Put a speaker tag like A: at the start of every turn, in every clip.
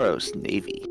A: Gross Navy.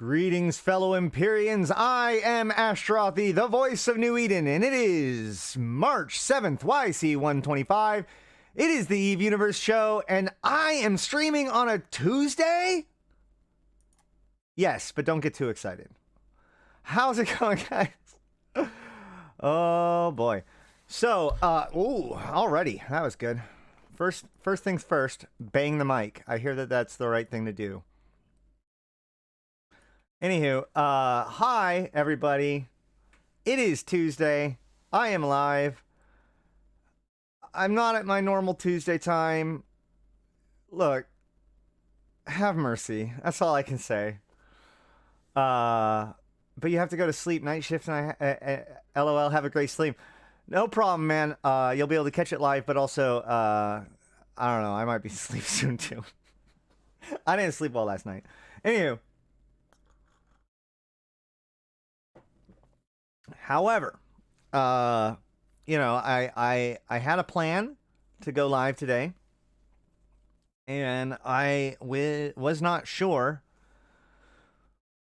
A: Greetings, fellow Empyreans. I am Ashtarothi, the voice of New Eden, and it is March 7th, YC125. It is the Eve Universe show, and I am streaming on a Tuesday? Yes, but don't get too excited. How's it going, guys? Oh, boy. So, already. That was good. First things first, bang the mic. I hear that that's the right thing to do. Anywho, hi, everybody. It is Tuesday. I am live. I'm not at my normal Tuesday time. Look, have mercy. That's all I can say. But you have to go to sleep. Night shift, and LOL, have a great sleep. No problem, man. You'll be able to catch it live, but also, I don't know. I might be asleep soon, too. I didn't sleep well last night. Anywho. However, you know, I had a plan to go live today, and I was not sure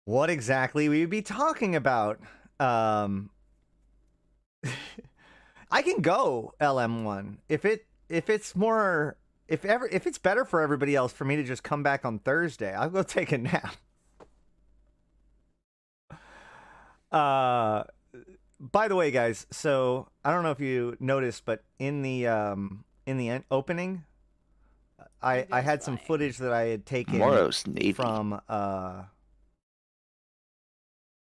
A: what exactly we would be talking about. I can go LM1 if it's better for everybody else for me to just come back on Thursday. I'll go take a nap. By the way, guys, so I don't know if you noticed, but in the opening, I had some footage that I had taken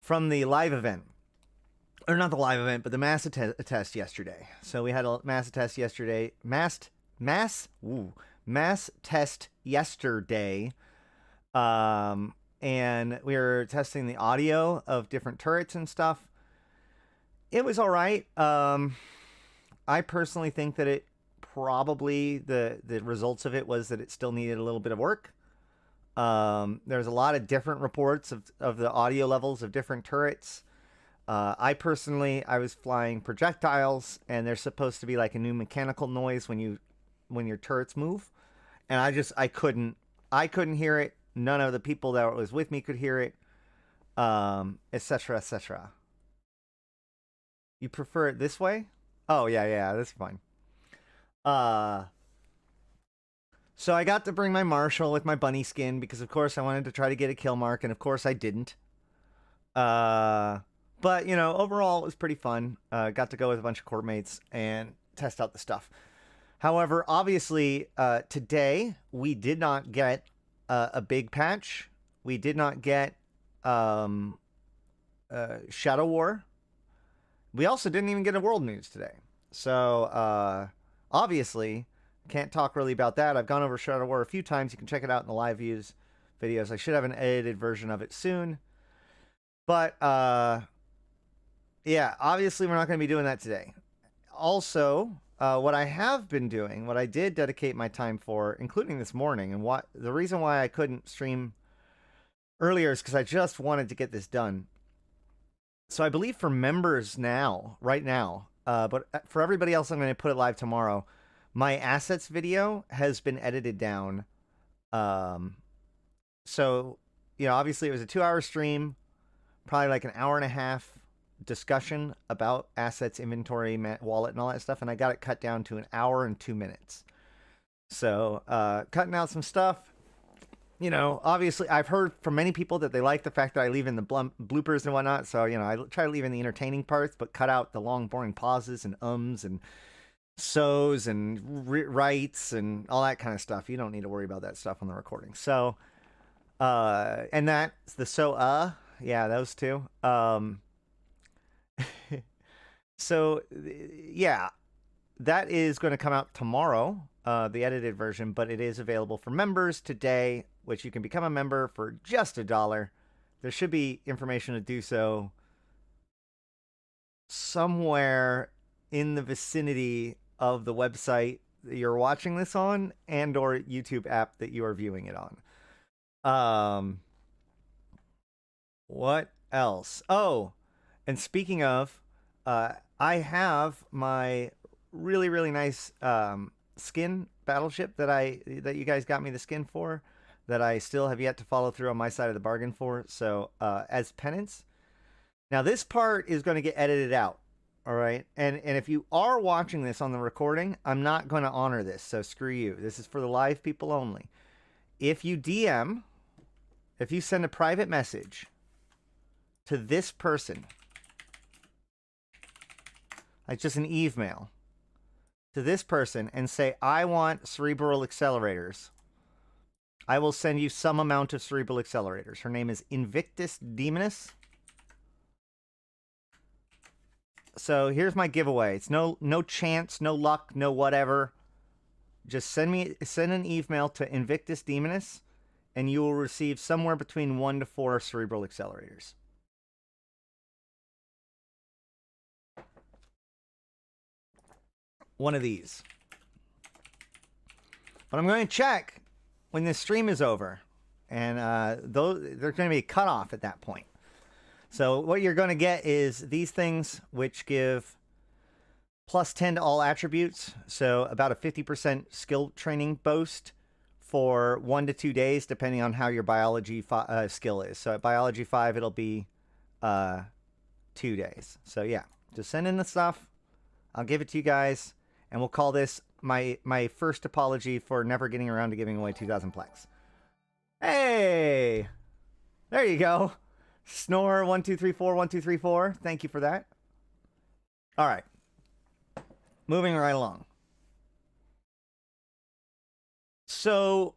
A: from the live event, or not the live event, but the mass test yesterday. So we had a mass test yesterday, mass test yesterday, and we were testing the audio of different turrets and stuff. It was all right. I personally think that it probably, the results of it was that it still needed a little bit of work. There's a lot of different reports of the audio levels of different turrets. I was flying projectiles, and there's supposed to be like a new mechanical noise when your turrets move. And I couldn't hear it. None of the people that was with me could hear it, etc., etc. You prefer it this way? Oh, yeah, that's fine. So I got to bring my Marshal with my bunny skin because, of course, I wanted to try to get a kill mark, and of course I didn't. But, you know, overall it was pretty fun. Got to go with a bunch of court mates and test out the stuff. However, obviously, today we did not get a big patch. We did not get Shadow War. We also didn't even get a world news today. So, obviously, can't talk really about that. I've gone over Shadow War a few times. You can check it out in the live views videos. I should have an edited version of it soon. But, yeah, obviously we're not going to be doing that today. Also, what I have been doing, what I did dedicate my time for, including this morning, and the reason why I couldn't stream earlier is because I just wanted to get this done. So I believe for members right now, but for everybody else, I'm going to put it live tomorrow. My assets video has been edited down. So, you know, obviously it was a 2-hour stream, probably like an hour and a half discussion about assets, inventory, wallet, and all that stuff. And I got it cut down to 1 hour and 2 minutes. So, cutting out some stuff. You know, obviously, I've heard from many people that they like the fact that I leave in the bloopers and whatnot. So, you know, I try to leave in the entertaining parts, but cut out the long, boring pauses and ums and so's and rights and all that kind of stuff. You don't need to worry about that stuff on the recording. So, and that's the yeah, those two. So, yeah, that is going to come out tomorrow, the edited version, but it is available for members today, which you can become a member for just $1. There should be information to do so somewhere in the vicinity of the website that you're watching this on and or YouTube app that you are viewing it on. What else? Oh, and speaking of, I have my really nice skin battleship that you guys got me the skin for. that I still have yet to follow through on my side of the bargain for. So as penance, now this part is going to get edited out. All right. And if you are watching this on the recording, I'm not going to honor this. So screw you. This is for the live people only. If you DM, if you send a private message to this person, like just an email to this person and say, I want cerebral accelerators, I will send you some amount of cerebral accelerators. Her name is Invictus Demoness. So here's my giveaway. It's no chance, no luck, no whatever. Just send an email to Invictus Demoness, and you will receive somewhere between 1 to 4 cerebral accelerators. One of these. But I'm going to check when this stream is over, and there's going to be a cutoff at that point. So what you're going to get is these things, which give plus 10 to all attributes. So about a 50% skill training boost for 1 to 2 days, depending on how your biology skill is. So at biology 5, it'll be 2 days. So yeah, just send in the stuff. I'll give it to you guys, and we'll call this my first apology for never getting around to giving away 2,000 Plex. Hey, there you go. Snore 1234 1234. Thank you for that. All right, moving right along. So,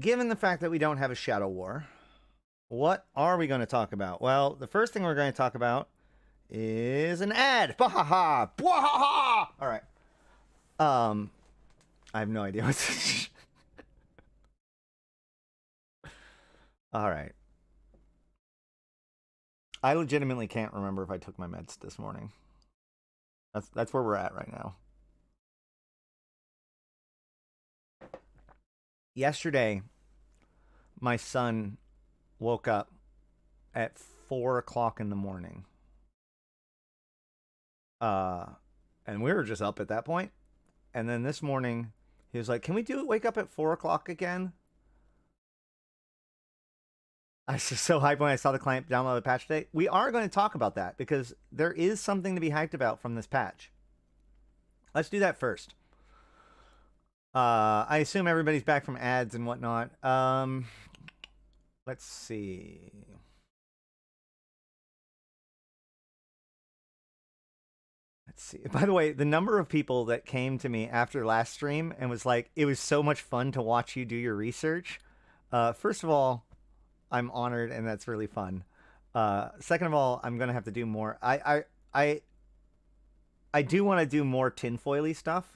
A: given the fact that we don't have a Shadow War, what are we going to talk about? Well, the first thing we're going to talk about is an ad. Bahaha! Bwahaha! All right. I have no idea what's. All right. I legitimately can't remember if I took my meds this morning. That's where we're at right now. Yesterday, my son woke up at 4 o'clock in the morning. And we were just up at that point. And then this morning, he was like, can we wake up at 4 o'clock again? I was just so hyped when I saw the client download the patch today. We are going to talk about that because there is something to be hyped about from this patch. Let's do that first. I assume everybody's back from ads and whatnot. Let's see. Let's see. By the way, the number of people that came to me after last stream and was like, it was so much fun to watch you do your research. First of all, I'm honored, and that's really fun. Second of all, I'm gonna have to do more. I do want to do more tinfoily stuff.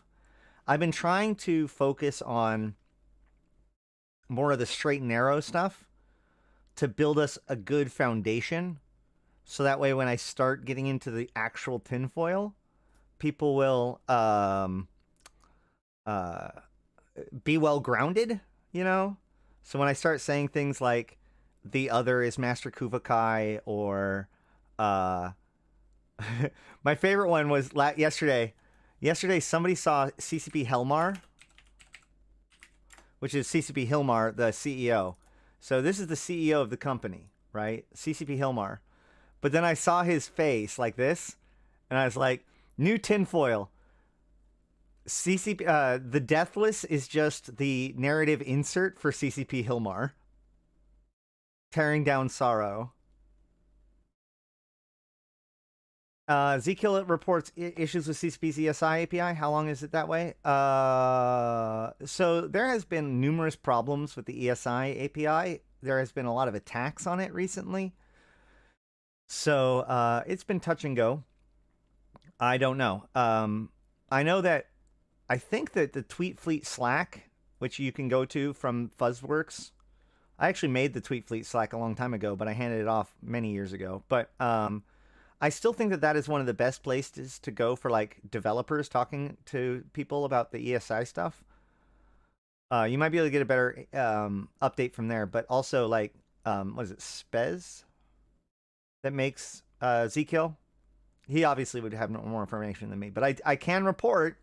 A: I've been trying to focus on more of the straight and narrow stuff to build us a good foundation, so that way when I start getting into the actual tinfoil, people will be well grounded, you know. So when I start saying things like the other is Master Kuvakai, or my favorite one was yesterday. Yesterday, somebody saw CCP Helmar, which is CCP Hilmar, the CEO. So this is the CEO of the company, right? CCP Hilmar. But then I saw his face like this, and I was like, new tinfoil. CCP, the Deathless is just the narrative insert for CCP Hilmar. Tearing down sorrow. Zkill reports issues with CCP's ESI API. How long is it that way? So there has been numerous problems with the ESI API. There has been a lot of attacks on it recently. So it's been touch and go. I don't know. I know that I think that the Tweet Fleet Slack, which you can go to from Fuzzworks, I actually made the Tweet Fleet Slack a long time ago, but I handed it off many years ago. But I still think that that is one of the best places to go for like developers talking to people about the ESI stuff. You might be able to get a better update from there, but also like, what is it, Spez that makes Zkill? He obviously would have more information than me, but I can report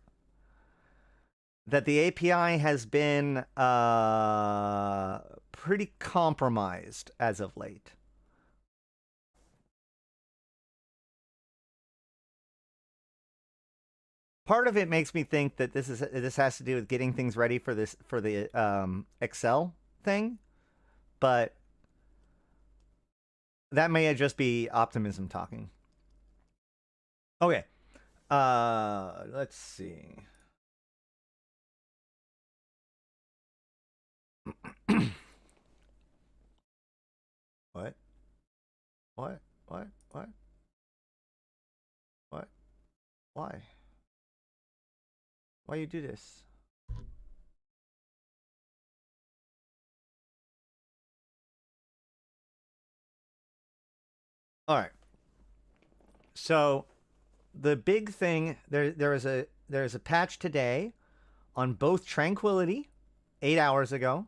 A: that the API has been pretty compromised as of late. Part of it makes me think that this has to do with getting things ready for the Excel thing, but that may just be optimism talking. Okay. Let's see. What? What? What? What? What? Why? Why you do this? All right. So the big thing there's a patch today on both Tranquility 8 hours ago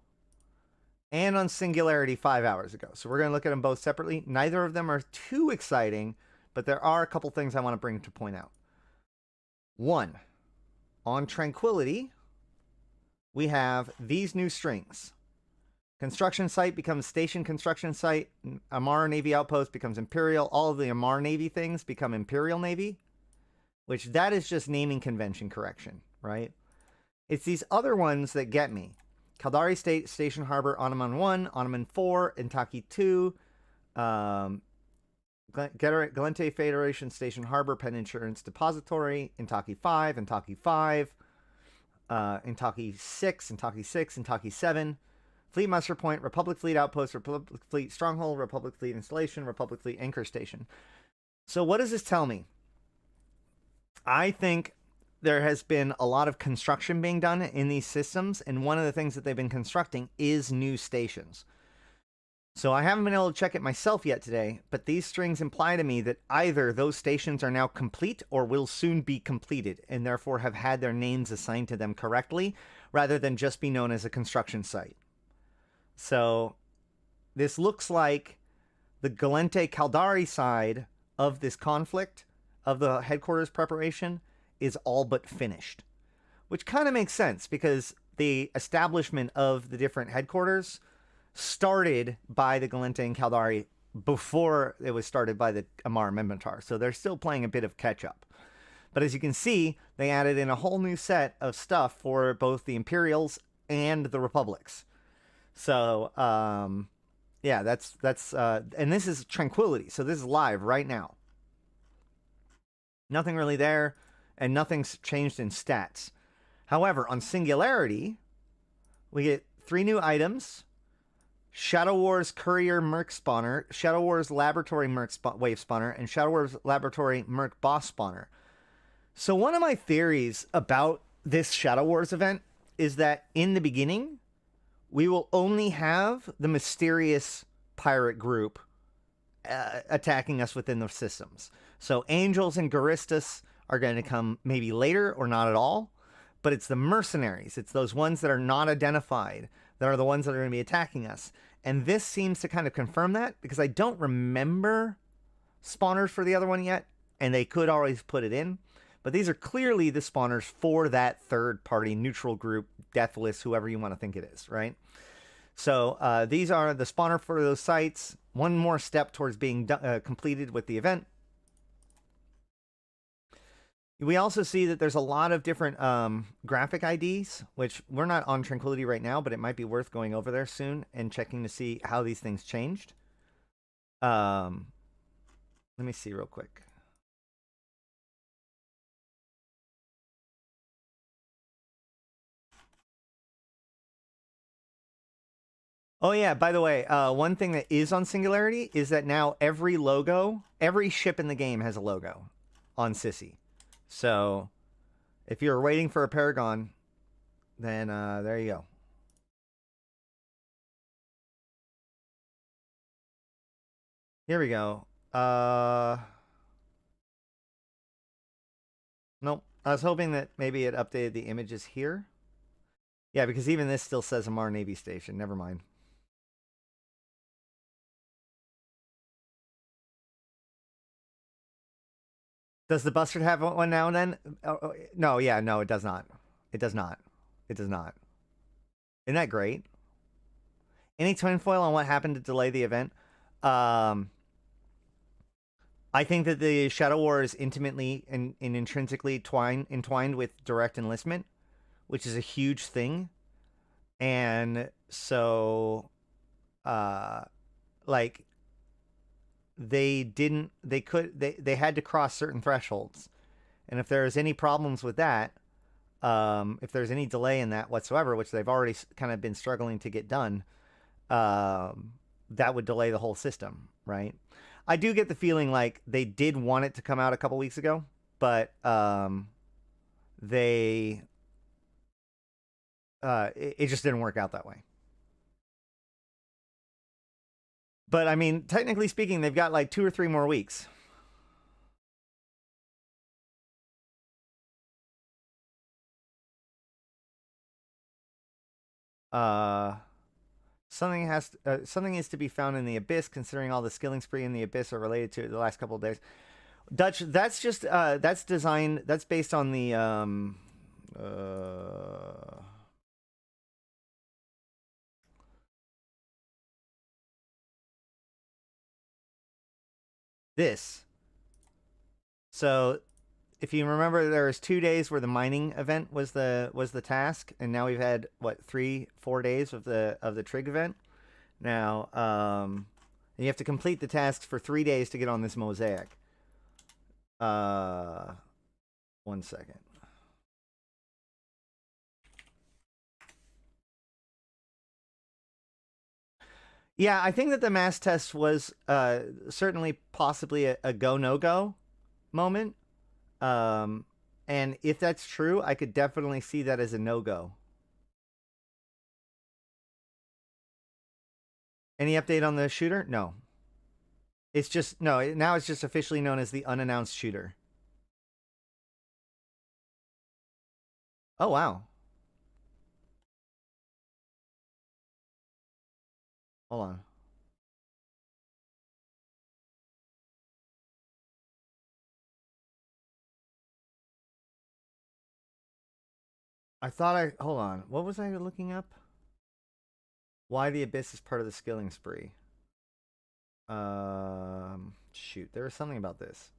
A: and on Singularity 5 hours ago. So we're going to look at them both separately. Neither of them are too exciting, but there are a couple things I want to bring to point out. One, on Tranquility, we have these new strings. Construction site becomes station construction site. Amar Navy outpost becomes Imperial. All of the Amar Navy things become Imperial Navy, which that is just naming convention correction, right? It's these other ones that get me. Caldari State, Station Harbor, Ottoman 1, Ottoman 4, Intaki 2, Gallente Federation, Station Harbor, Pen Insurance Depository, Intaki 5, Intaki 5, Intaki 6, Intaki 6, Intaki 7, Fleet Muster Point, Republic Fleet Outpost, Republic Fleet Stronghold, Republic Fleet Installation, Republic Fleet Anchor Station. So what does this tell me? I think there has been a lot of construction being done in these systems, and one of the things that they've been constructing is new stations. So I haven't been able to check it myself yet today, but these strings imply to me that either those stations are now complete or will soon be completed, and therefore have had their names assigned to them correctly, rather than just be known as a construction site. So this looks like the Gallente Caldari side of this conflict, of the headquarters preparation, is all but finished, which kind of makes sense because the establishment of the different headquarters started by the Gallente and Caldari before it was started by the Amar and Minmatar. So they're still playing a bit of catch up. But as you can see, they added in a whole new set of stuff for both the Imperials and the Republics. So, yeah, that's and this is Tranquility. So this is live right now. Nothing really there, and nothing's changed in stats. However, on Singularity, we get 3 new items: Shadow Wars Courier Merc Spawner, Shadow Wars Laboratory Merc Wave Spawner, and Shadow Wars Laboratory Merc Boss Spawner. So one of my theories about this Shadow Wars event is that in the beginning, we will only have the mysterious pirate group attacking us within the systems. So Angels and Garistas are going to come maybe later or not at all, but it's the mercenaries. It's those ones that are not identified that are the ones that are going to be attacking us. And this seems to kind of confirm that, because I don't remember spawners for the other one yet, and they could always put it in. But these are clearly the spawners for that third-party neutral group, Deathless, whoever you want to think it is, right? So these are the spawner for those sites. One more step towards being completed with the event. We also see that there's a lot of different graphic IDs, which we're not on Tranquility right now, but it might be worth going over there soon and checking to see how these things changed. Let me see real quick. Oh yeah, by the way, one thing that is on Singularity is that now every logo, every ship in the game has a logo on Sissy. So if you're waiting for a Paragon, then there you go. Here we go. Nope. I was hoping that maybe it updated the images here. Yeah, because even this still says Amar Navy Station. Never mind. Does the Bustard have one now and then? No, yeah, no, it does not. It does not. It does not. Isn't that great? Any tinfoil on what happened to delay the event? Um, I think that the Shadow War is intimately and intrinsically entwined with direct enlistment, which is a huge thing. And so, like, they had to cross certain thresholds. And if there's any problems with that, if there's any delay in that whatsoever, which they've already kind of been struggling to get done, that would delay the whole system, right? I do get the feeling like they did want it to come out a couple weeks ago, but it just didn't work out that way. But I mean, technically speaking, they've got like 2 or 3 more weeks. Something is to be found in the Abyss, considering all the skilling spree in the Abyss are related to the last couple of days. Dutch, that's just that's designed. That's based on the this. So if you remember, there was 2 days where the mining event was the task, and now we've had what 3-4 days of the trig event. Now, you have to complete the tasks for 3 days to get on this mosaic. 1 second. Yeah, I think that the mass test was certainly possibly a go no go moment. And if that's true, I could definitely see that as a no go. Any update on the shooter? No. It's just no. Now it's just officially known as the unannounced shooter. Oh wow. Hold on. Hold on. What was I looking up? Why the Abyss is part of the skilling spree. Shoot, there was something about this.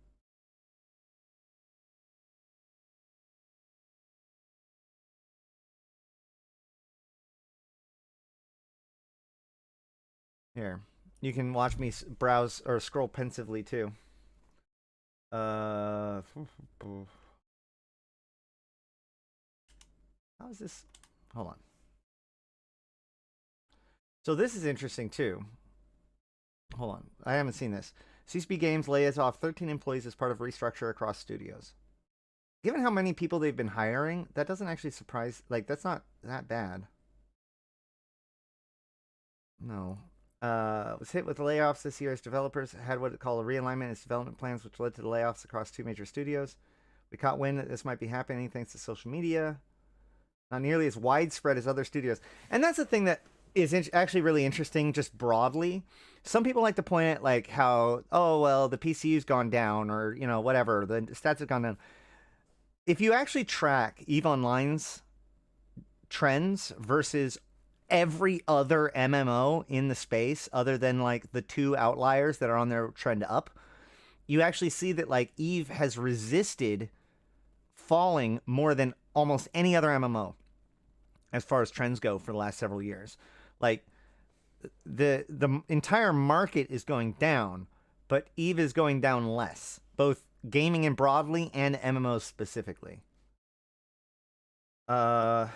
A: Here, you can watch me browse or scroll pensively too. How is this? Hold on. So this is interesting too. Hold on, I haven't seen this. CCP Games lays off 13 employees as part of restructure across studios. Given how many people they've been hiring, that doesn't actually surprise. Like, that's not that bad. No. Was hit with layoffs this year as developers had what it called a realignment in its development plans, which led to the layoffs across 2 major studios. We caught wind that this might be happening thanks to social media. Not nearly as widespread as other studios. And that's the thing that is actually really interesting just broadly. Some people like to point at like how, oh, well, the PCU's gone down or, you know, whatever. The stats have gone down. If you actually track EVE Online's trends versus every other MMO in the space, other than like the 2 outliers that are on their trend up, you actually see that like EVE has resisted falling more than almost any other MMO as far as trends go for the last several years. Like the entire market is going down, but EVE is going down less, both gaming and broadly and MMOs specifically. The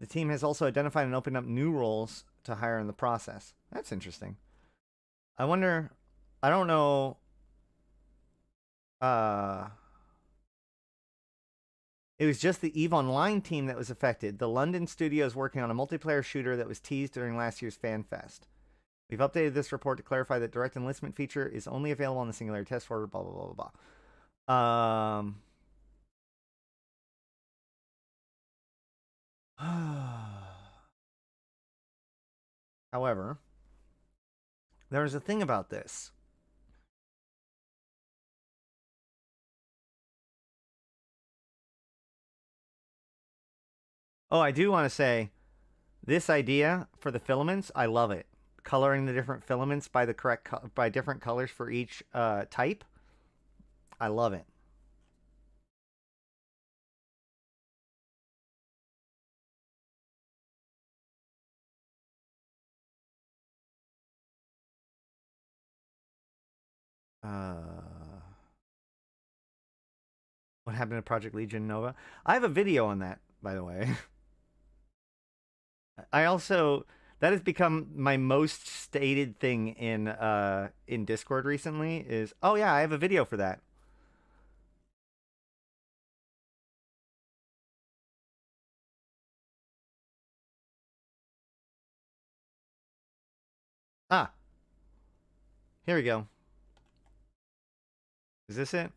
A: team has also identified and opened up new roles to hire in the process. That's interesting. I wonder, I don't know. It was just the EVE Online team that was affected. The London studio is working on a multiplayer shooter that was teased during last year's Fan Fest. We've updated this report to clarify that direct enlistment feature is only available on the Singularity test order, blah, blah, blah, blah, blah. However, there's a thing about this. Oh, I do want to say, this idea for the filaments, I love it. Coloring the different filaments by the by different colors for each type. I love it. What happened to Project Legion Nova? I have a video on that, by the way. I also, that has become my most stated thing in Discord recently is, oh yeah, I have a video for that. Ah, here we go. Is this it?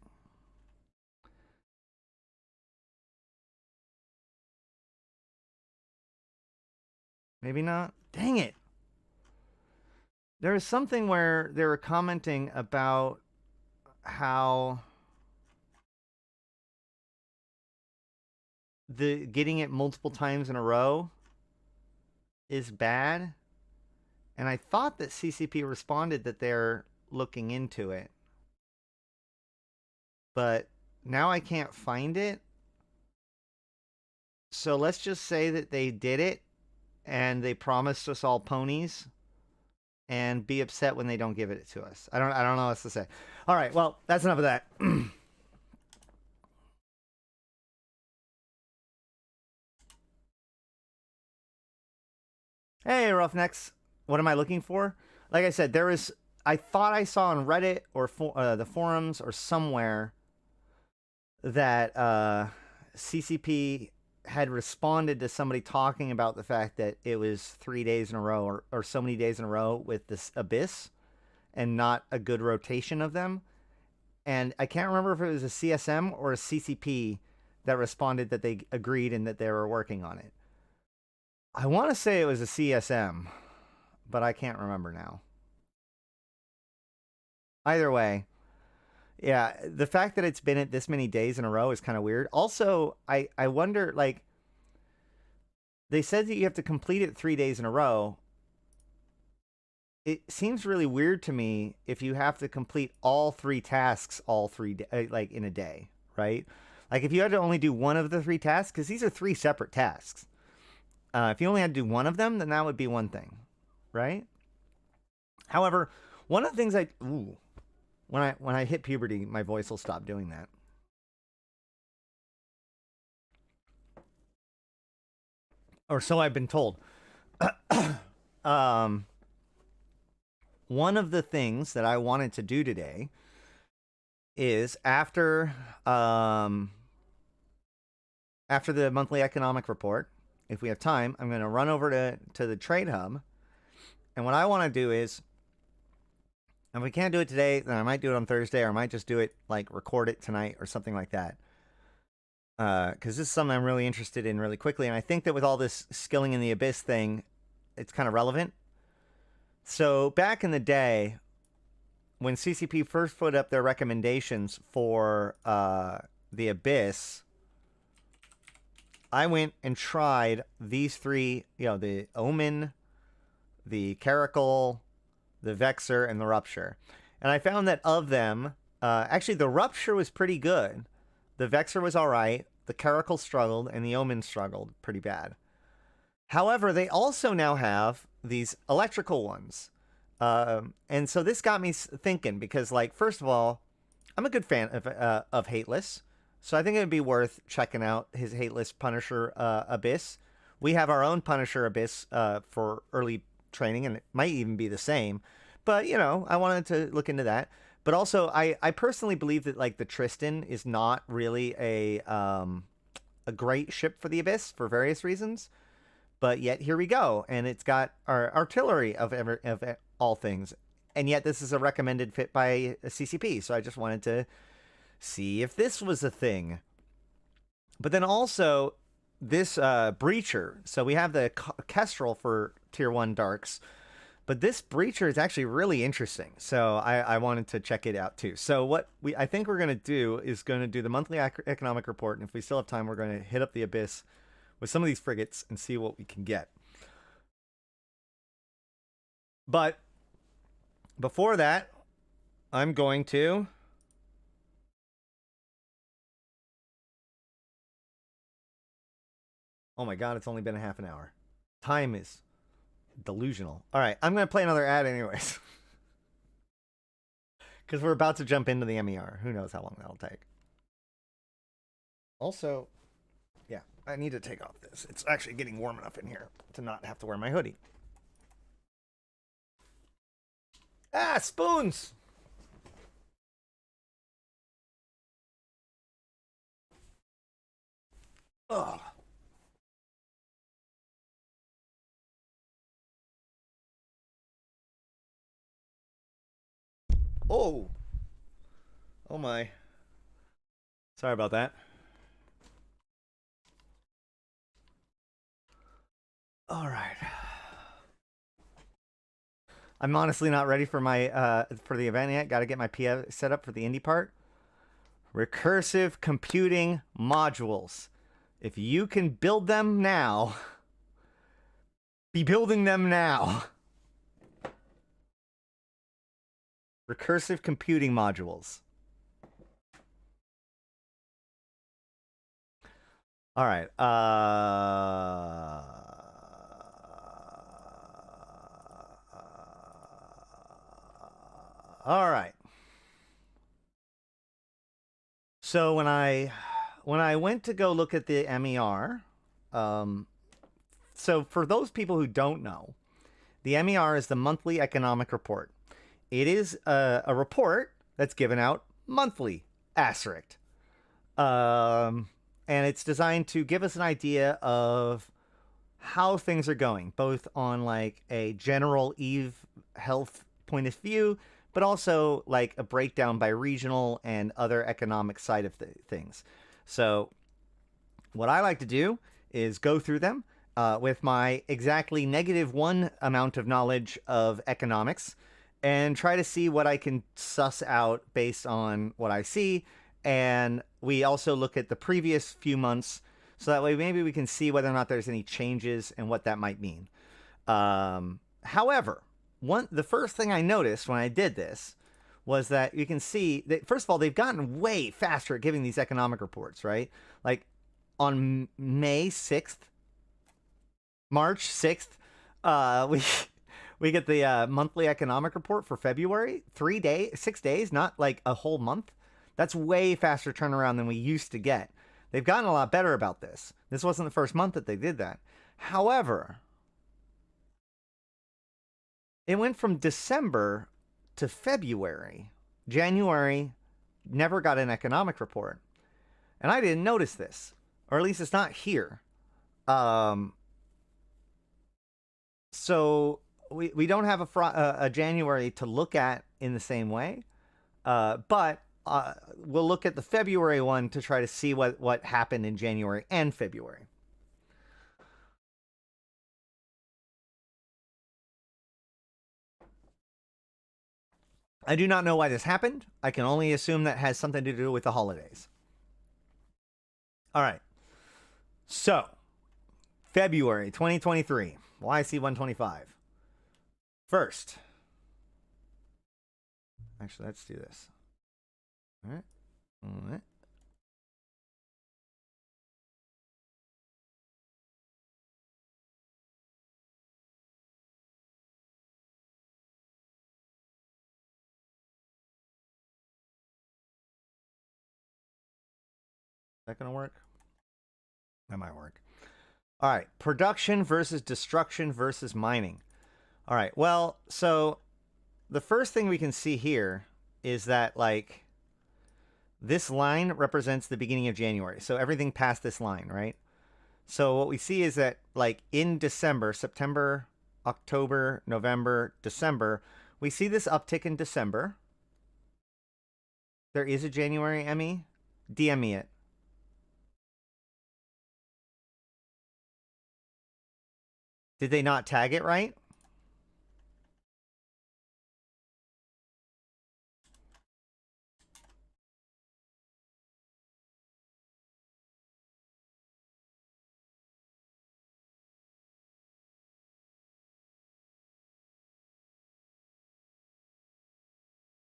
A: Maybe not. Dang it. There was something where they were commenting about how the getting it multiple times in a row is bad. And I thought that CCP responded that they're looking into it. But now I can't find it. So let's just say that they did it and they promised us all ponies and be upset when they don't give it to us. I don't know what else to say. All right, well, that's enough of that. Hey, Roughnecks. What am I looking for? Like I said, I thought I saw on Reddit or the forums or somewhere that CCP had responded to somebody talking about the fact that it was 3 days in a row or so many days in a row with this Abyss and not a good rotation of them. And I can't remember if it was a CSM or a CCP that responded that they agreed and that they were working on it. I want to say it was a CSM, but I can't remember now. Either way, yeah, the fact that it's been at this many days in a row is kind of weird. Also, I wonder, like, they said that you have to complete it 3 days in a row. It seems really weird to me if you have to complete all 3 tasks like in a day, right? Like if you had to only do one of the 3 tasks, because these are 3 separate tasks. If you only had to do one of them, then that would be one thing, right? However, one of the things when I hit puberty, my voice will stop doing that. Or so I've been told. One of the things that I wanted to do today is after the monthly economic report, if we have time, I'm going to run over to the trade hub. And what I want to do is, if we can't do it today, then I might do it on Thursday, or I might just do it, like, record it tonight or something like that. Because this is something I'm really interested in really quickly. And I think that with all this skilling in the Abyss thing, it's kind of relevant. So back in the day, when CCP first put up their recommendations for the Abyss, I went and tried these 3, the Omen, the Caracal, the Vexor, and the Rupture. And I found that of them, actually the Rupture was pretty good. The Vexor was alright, the Caracal struggled, and the Omen struggled pretty bad. However, they also now have these electrical ones. And so this got me thinking, because, like, first of all, I'm a good fan of Hateless. So I think it would be worth checking out his Hateless Punisher Abyss. We have our own Punisher Abyss for early training, and it might even be the same. But, I wanted to look into that. But also, I personally believe that, like, the Tristan is not really a great ship for the Abyss for various reasons. But yet, here we go. And it's got our artillery of all things. And yet, this is a recommended fit by a CCP. So I just wanted to see if this was a thing. But then also, this Breacher. So we have the Kestrel for Tier 1 Darks. But this Breacher is actually really interesting. So I wanted to check it out too. So what I think we're going to do is going to do the monthly economic report. And if we still have time, we're going to hit up the Abyss with some of these frigates and see what we can get. But before that, I'm going to... Oh my god, it's only been a half an hour. Time is delusional. All right, I'm going to play another ad anyways. Because we're about to jump into the MER. Who knows how long that'll take. Also, yeah, I need to take off this. It's actually getting warm enough in here to not have to wear my hoodie. Ah, spoons! Ugh. Oh. Oh my. Sorry about that. All right. I'm honestly not ready for my for the event yet. Got to get my PF set up for the indie part. Recursive computing modules. If you can build them now, be building them now. Recursive computing modules. All right. All right. So when I went to go look at the MER, so for those people who don't know, the MER is the monthly economic report. It is a report that's given out monthly, asterisk. And it's designed to give us an idea of how things are going, both on like a general EVE health point of view, but also like a breakdown by regional and other economic side of things. So what I like to do is go through them with my exactly -1 amount of knowledge of economics and try to see what I can suss out based on what I see. And we also look at the previous few months, so that way maybe we can see whether or not there's any changes and what that might mean. However, the first thing I noticed when I did this was that you can see that, first of all, they've gotten way faster at giving these economic reports, right? Like on March 6th, we get the monthly economic report for February. 6 days, not like a whole month. That's way faster turnaround than we used to get. They've gotten a lot better about this. This wasn't the first month that they did that. However, it went from December to February. January never got an economic report. And I didn't notice this. Or at least it's not here. So we don't have a January to look at in the same way. But we'll look at the February one to try to see what happened in January and February. I do not know why this happened. I can only assume that has something to do with the holidays. All right. So, February 2023, YC 125. First. Actually, let's do this. All right. All right. Is that going to work? That might work. All right. Production versus destruction versus mining. All right. Well, so the first thing we can see here is that, like, this line represents the beginning of January. So everything past this line, right? So what we see is that, like, in December, September, October, November, December, we see this uptick in December. There is a January ME. DM me it. Did they not tag it right?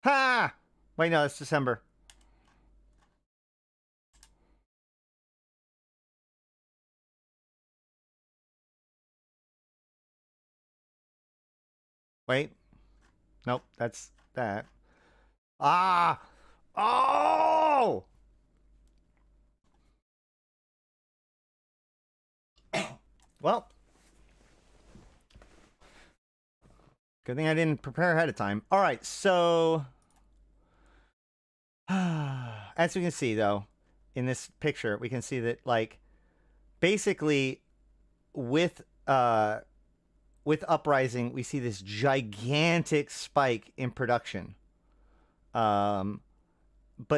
A: Ha! Wait, no, it's December. Wait. Nope, that's that. Ah! Oh! Well, good thing I didn't prepare ahead of time. All right, so as we can see, though, in this picture, we can see that, like, basically, with with Uprising, we see this gigantic spike in production. But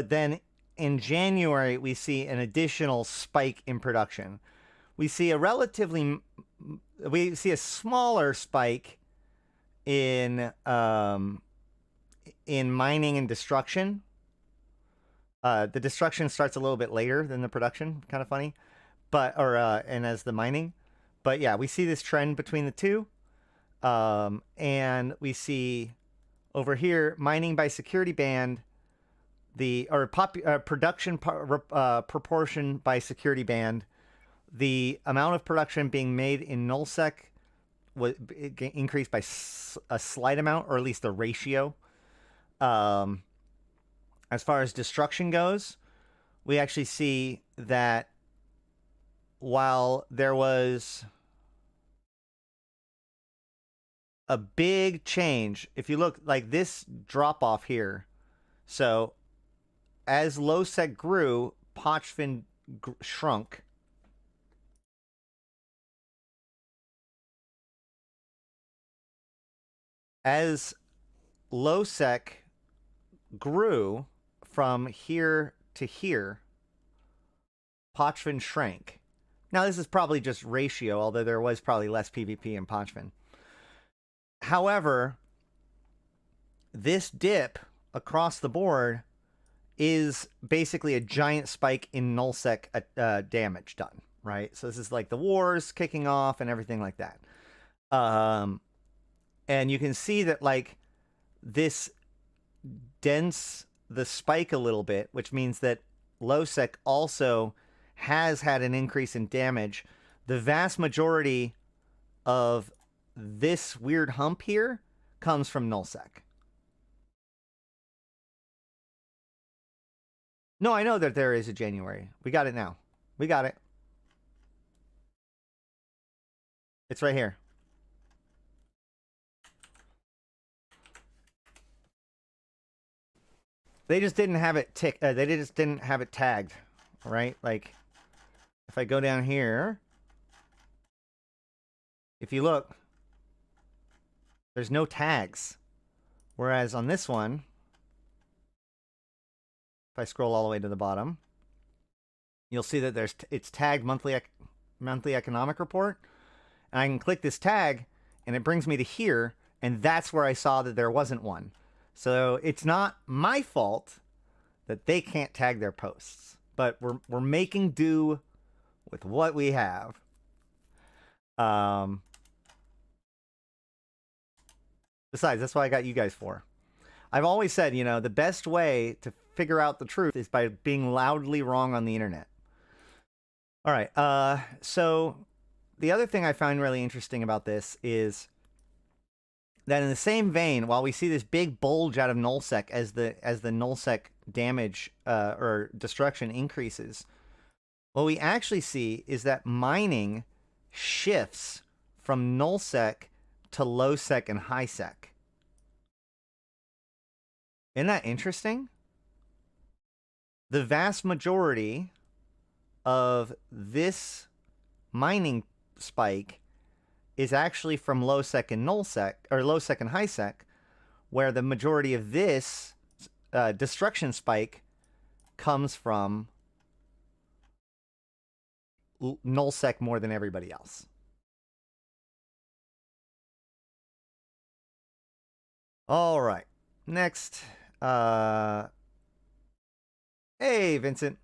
A: then in January, we see an additional spike in production. We see a smaller spike in mining and destruction. The destruction starts a little bit later than the production. Kind of funny, and as the mining, but yeah, we see this trend between the two, and we see over here mining by security band, production proportion by security band. The amount of production being made in nullsec was increased by a slight amount, or at least the ratio. As far as destruction goes, we actually see that while there was a big change, if you look like this drop off here, so as lowsec grew, Pochfin shrunk. As lowsec grew from here to here, Pochfin shrank. Now, this is probably just ratio, although there was probably less PvP in Pochfin. However, this dip across the board is basically a giant spike in nullsec damage done, right? So this is like the wars kicking off and everything like that. And you can see that, like, this dents the spike a little bit, which means that lowsec also has had an increase in damage. The vast majority of this weird hump here comes from nullsec. No, I know that there is a January. We got it now. We got it. It's right here. They just didn't have it they just didn't have it tagged, right? Like, if I go down here, if you look, there's no tags. Whereas on this one, if I scroll all the way to the bottom, you'll see that it's tagged monthly economic report. And I can click this tag, and it brings me to here, and that's where I saw that there wasn't one. So it's not my fault that they can't tag their posts, but we're making do with what we have. Besides, that's what I got you guys for. I've always said, you know, the best way to figure out the truth is by being loudly wrong on the internet. All right. So the other thing I find really interesting about this is that in the same vein, while we see this big bulge out of nullsec as the nullsec damage or destruction increases, what we actually see is that mining shifts from nullsec to lowsec and highsec. Isn't that interesting? The vast majority of this mining spike is actually from lowsec and nullsec, or lowsec and highsec, where the majority of this destruction spike comes from nullsec more than everybody else. All right, next. Hey, Vincent.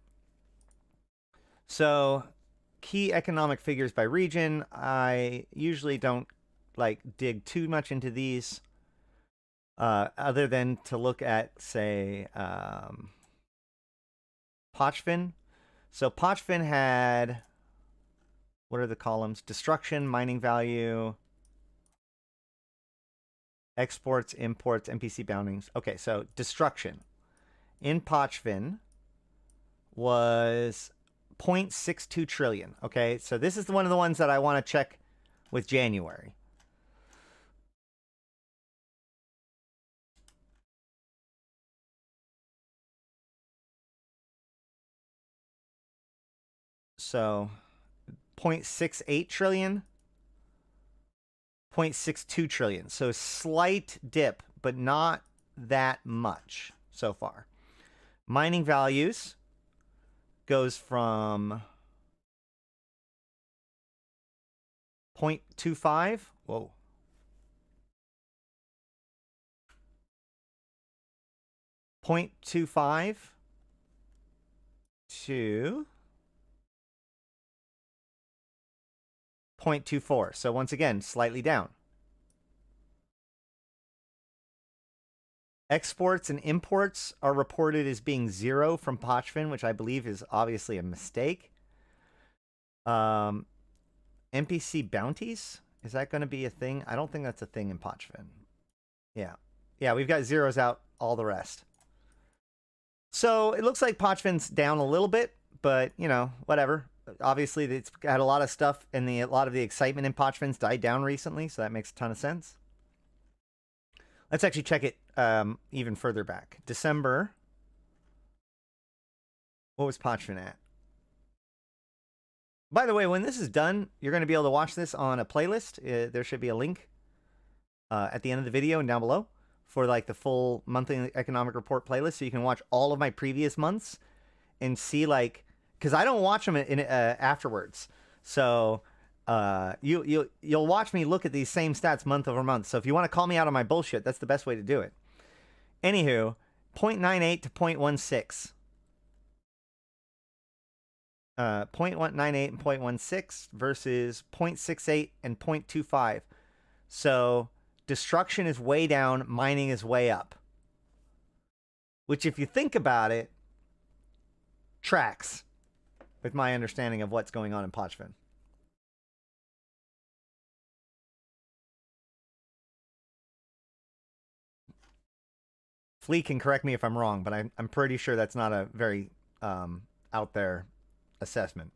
A: So, key economic figures by region. I usually don't like dig too much into these. other than to look at, say, Pochfin. So Pochfin had, what are the columns? Destruction, mining value, exports, imports, NPC boundings. Okay, so destruction in Pochfin was 0.62 trillion. Okay, so this is one of the ones that I want to check with January. So 0.68 trillion, 0.62 trillion. So slight dip, but not that much so far. Mining values goes from 0.25. Whoa. 0.25 to 0.24. So once again, slightly down. Exports and imports are reported as being 0 from Pochfin, which I believe is obviously a mistake. NPC bounties, is that going to be a thing? I don't think that's a thing in Pochfin. Yeah. Yeah, we've got zeros out all the rest. So it looks like Pochfin's down a little bit, but, you know, whatever. Obviously, it's had a lot of stuff, and a lot of the excitement in Pochfin's died down recently, so that makes a ton of sense. Let's actually check it even further back. December. What was Pochfin at? By the way, when this is done, you're going to be able to watch this on a playlist. There should be a link at the end of the video and down below for like the full monthly economic report playlist, so you can watch all of my previous months and see, like, because I don't watch them afterwards. So you'll watch me look at these same stats month over month. So if you want to call me out on my bullshit, that's the best way to do it. Anywho, 0.98 to 0.16. 0.98 and 0.16 versus 0.68 and 0.25. So destruction is way down, mining is way up. Which, if you think about it, tracks with my understanding of what's going on in Pochfin. Flea can correct me if I'm wrong, but I'm pretty sure that's not a very out there assessment.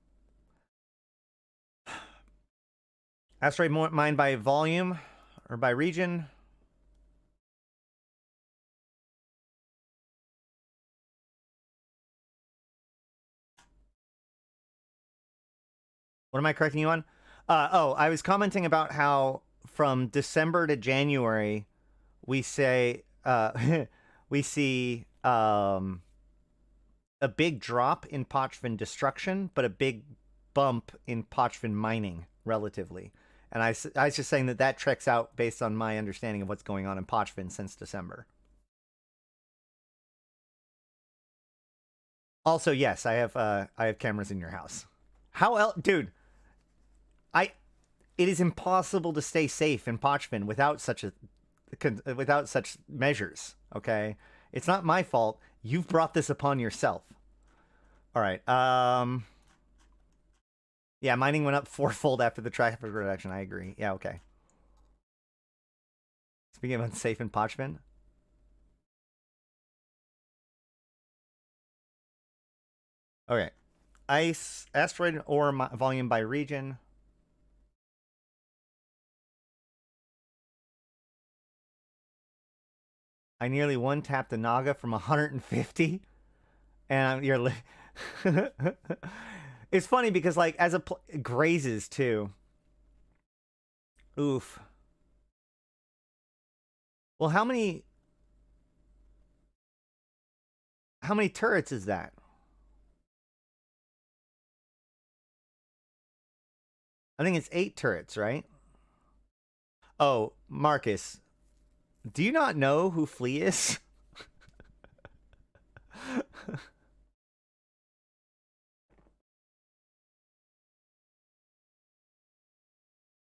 A: Asteroid mined by volume or by region. What am I correcting you on? I was commenting about how from December to January, we say we see a big drop in Pochfin destruction, but a big bump in Pochfin mining relatively. And I was just saying that checks out based on my understanding of what's going on in Pochfin since December. Also, yes, I have cameras in your house. How else, dude? It is impossible to stay safe in Pochfin without such measures. Okay, it's not my fault. You've brought this upon yourself. All right. Yeah, mining went up 4-fold after the traffic reduction. I agree. Yeah, okay. Speaking of unsafe in Pochfin. Okay. Ice, asteroid ore volume by region. I nearly one-tapped the Naga from 150. And you're... It's funny because, like, as a... grazes, too. Oof. Well, how many turrets is that? I think it's 8 turrets, right? Oh, Marcus, do you not know who Flea is?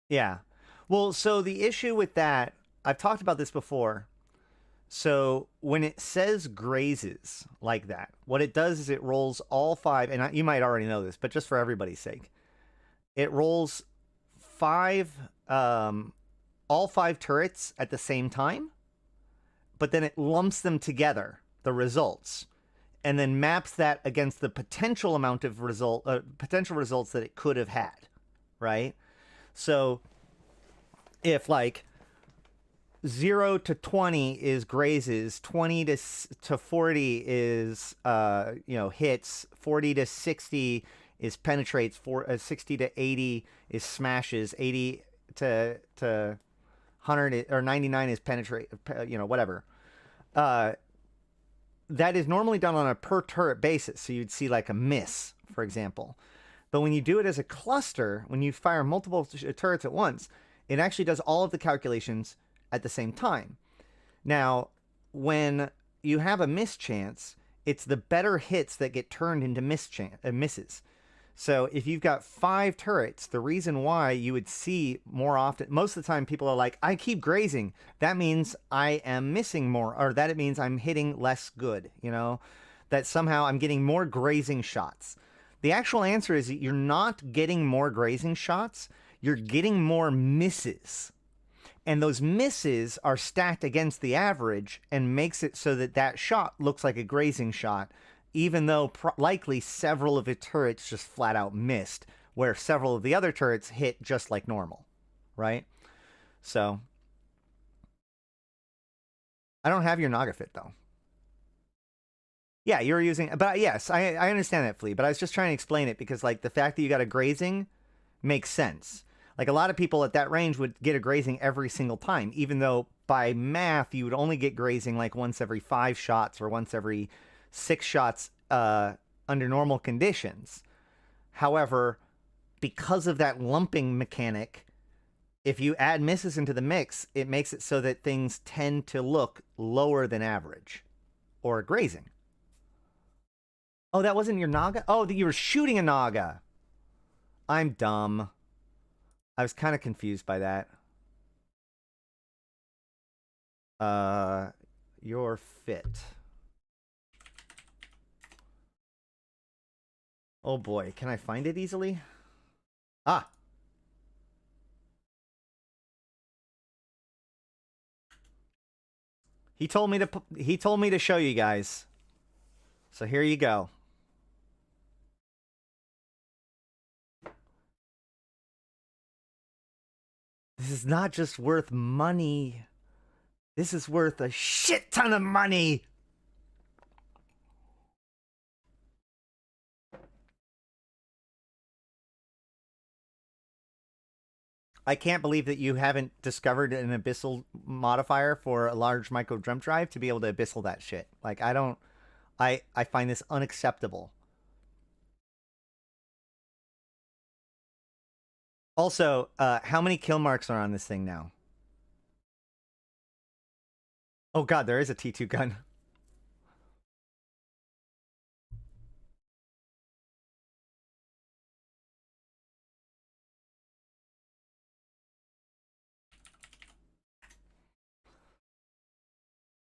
A: Yeah. Well, so the issue with that, I've talked about this before. So when it says grazes like that, what it does is it rolls all 5, and you might already know this, but just for everybody's sake, it rolls 5, all 5 turrets at the same time, but then it lumps them together, the results, and then maps that against the potential amount of potential results that it could have had, right? So if like 0 to 20 is grazes, 20 to 40 is hits, 40 to 60 is penetrates, 60 to 80 is smashes, 80 to 100 or 99 is penetrate, whatever. That is normally done on a per turret basis, so you'd see like a miss, for example. But when you do it as a cluster, when you fire multiple turrets at once, it actually does all of the calculations at the same time. Now, when you have a miss chance, it's the better hits that get turned into misses. So if you've got 5 turrets, the reason why you would see more often, most of the time people are like, I keep grazing. That means I am missing more, or that it means I'm hitting less good, that somehow I'm getting more grazing shots. The actual answer is that you're not getting more grazing shots. You're getting more misses. And those misses are stacked against the average and makes it so that that shot looks like a grazing shot, even though likely several of the turrets just flat out missed, where several of the other turrets hit just like normal, right? So, I don't have your Naga fit, though. Yeah, you're using, but yes, I understand that, Flea, but I was just trying to explain it because, like, the fact that you got a grazing makes sense. Like, a lot of people at that range would get a grazing every single time, even though by math, you would only get grazing like once every 5 shots or once every 6 shots under normal conditions. However, because of that lumping mechanic, if you add misses into the mix, it makes it so that things tend to look lower than average or grazing. Oh, that wasn't your Naga? Oh, you were shooting a Naga. I'm dumb. I was kind of confused by that. Your fit. Oh boy, can I find it easily? Ah. He told me to show you guys. So here you go. This is not just worth money. This is worth a shit ton of money. I can't believe that you haven't discovered an abyssal modifier for a large micro jump drive to be able to abyssal that shit. Like, I find this unacceptable. Also, how many kill marks are on this thing now? Oh god, there is a T2 gun.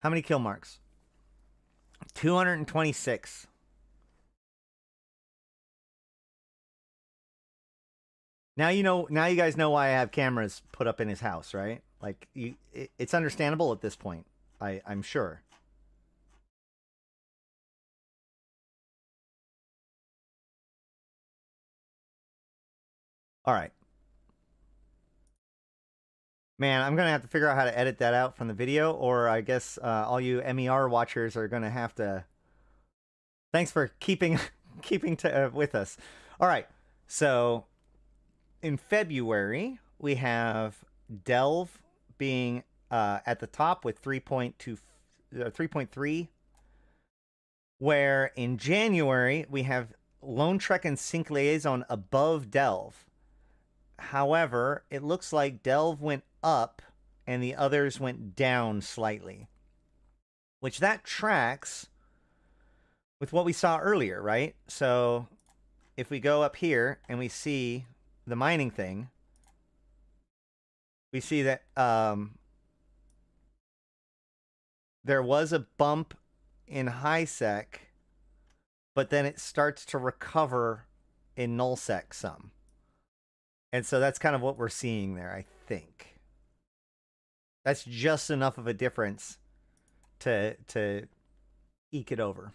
A: How many kill marks? 226. Now you guys know why I have cameras put up in his house, right? Like, it's understandable at this point. I'm sure. All right. Man, I'm going to have to figure out how to edit that out from the video, or I guess all you MER watchers are going to have to... Thanks for keeping with us. All right. So, in February, we have Delve being at the top with 3.3, where in January, we have Lone Trek and Sync Liaison above Delve. However, it looks like Delve went up and the others went down slightly, which that tracks with what we saw earlier, right? So if we go up here and we see the mining thing, we see that there was a bump in high sec, but then it starts to recover in null sec some. And so that's kind of what we're seeing there, I think. That's just enough of a difference to eke it over.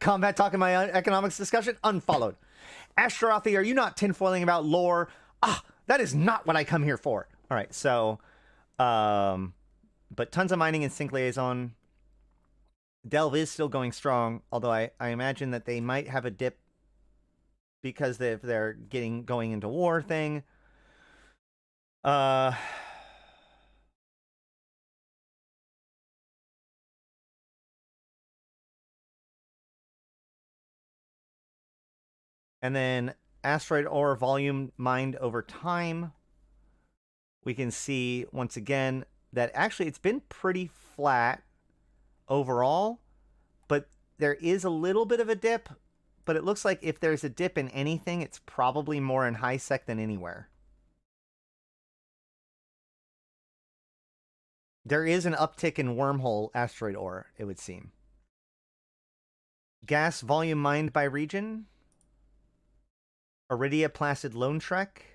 A: Combat talk in my economics discussion? Unfollowed. Ashtarothi, are you not tinfoiling about lore? Ah, that is not what I come here for. All right, so, but tons of mining in Sync Liaison. Delve is still going strong, although I imagine that they might have a dip because they're going into war thing. And then asteroid ore volume mined over time. We can see once again that actually it's been pretty flat overall, but there is a little bit of a dip, but it looks like if there's a dip in anything, it's probably more in high sec than anywhere. There is an uptick in wormhole asteroid ore, it would seem. Gas volume mined by region. Aridia Placid Lone Trek.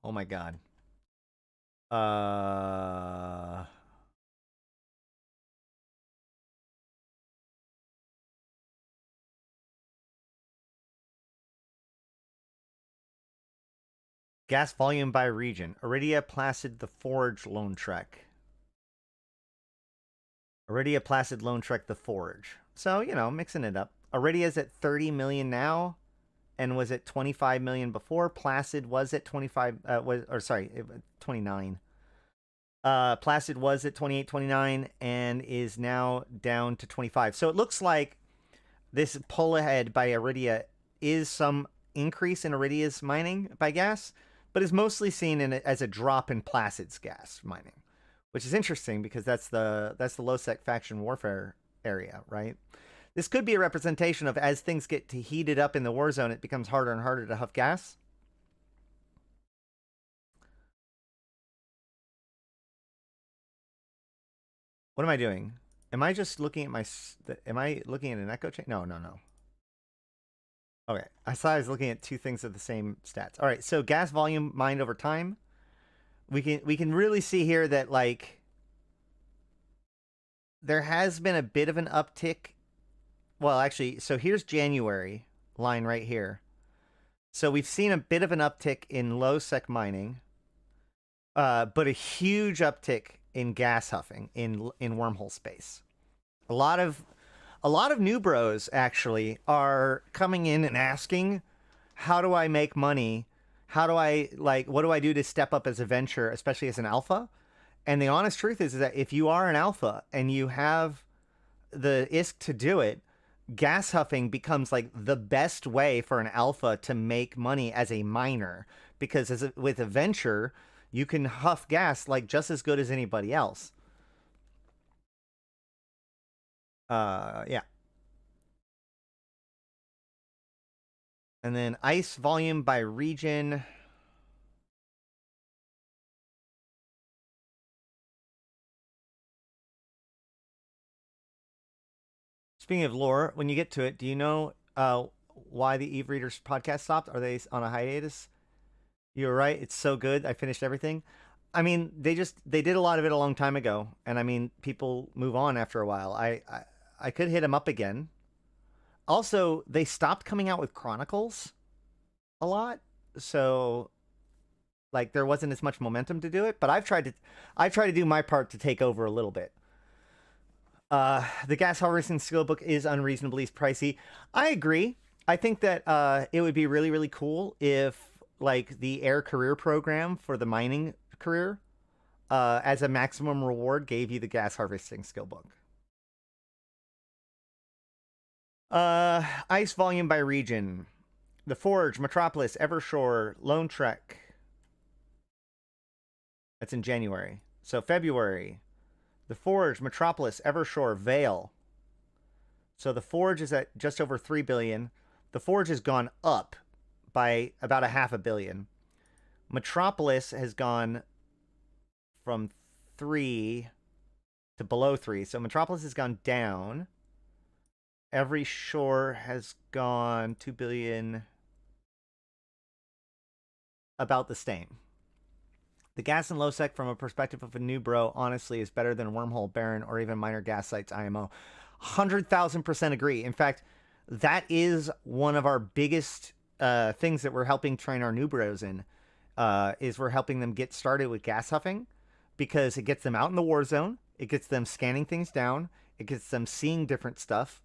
A: Oh my god. Gas volume by region. Aridia Placid the Forge Lone Trek. Aridia Placid Lone Trek the Forge. So, you know, mixing it up. Aridia's at 30 million now and was at 25 million before. Placid was at 25 29. Placid was at 28, 29 and is now down to 25. So it looks like this pull ahead by Aridia is some increase in Aridia's mining by gas, but is mostly seen as a drop in Placid's gas mining, which is interesting because that's the low sec faction warfare area, right? This could be a representation of as things get heated up in the war zone, it becomes harder and harder to huff gas. What am I doing? Am I just looking at am I looking at an echo chain? No. Okay, I thought I was looking at two things of the same stats. All right, so gas volume mined over time. We can really see here that like there has been a bit of an uptick. Well, actually, so here's January line right here. So we've seen a bit of an uptick in low sec mining, but a huge uptick in gas huffing in wormhole space. A lot of new bros actually are coming in and asking, how do I make money? How do I what do I do to step up as a venture, especially as an alpha? And the honest truth is that if you are an alpha and you have the ISK to do it, gas huffing becomes like the best way for an alpha to make money as a miner, because with a venture, you can huff gas like just as good as anybody else. Yeah. And then ice volume by region. Speaking of lore, when you get to it, do you know why the Eve Readers podcast stopped? Are they on a hiatus? You're right. It's so good. I finished everything. I mean, they did a lot of it a long time ago, and I mean, people move on after a while. I could hit them up again. Also, they stopped coming out with Chronicles a lot, so like there wasn't as much momentum to do it. But I've tried to do my part to take over a little bit. The gas harvesting skill book is unreasonably pricey. I agree. I think that it would be really, really cool if like the air career program for the mining career as a maximum reward gave you the gas harvesting skill book. Ice volume by region. The Forge, Metropolis, Evershore, Lone Trek. That's in January. So February, the Forge, Metropolis, Evershore, Vale. So the Forge is at just over 3 billion. The Forge has gone up by about a half a billion. Metropolis has gone from 3 to below 3. So Metropolis has gone down. Every shore has gone 2 billion, about the same. The gas and low sec from a perspective of a new bro, honestly, is better than Wormhole, Baron, or even minor gas sites IMO. 100,000% agree. In fact, that is one of our biggest things that we're helping train our new bros in, is we're helping them get started with gas huffing, because it gets them out in the war zone, it gets them scanning things down, it gets them seeing different stuff,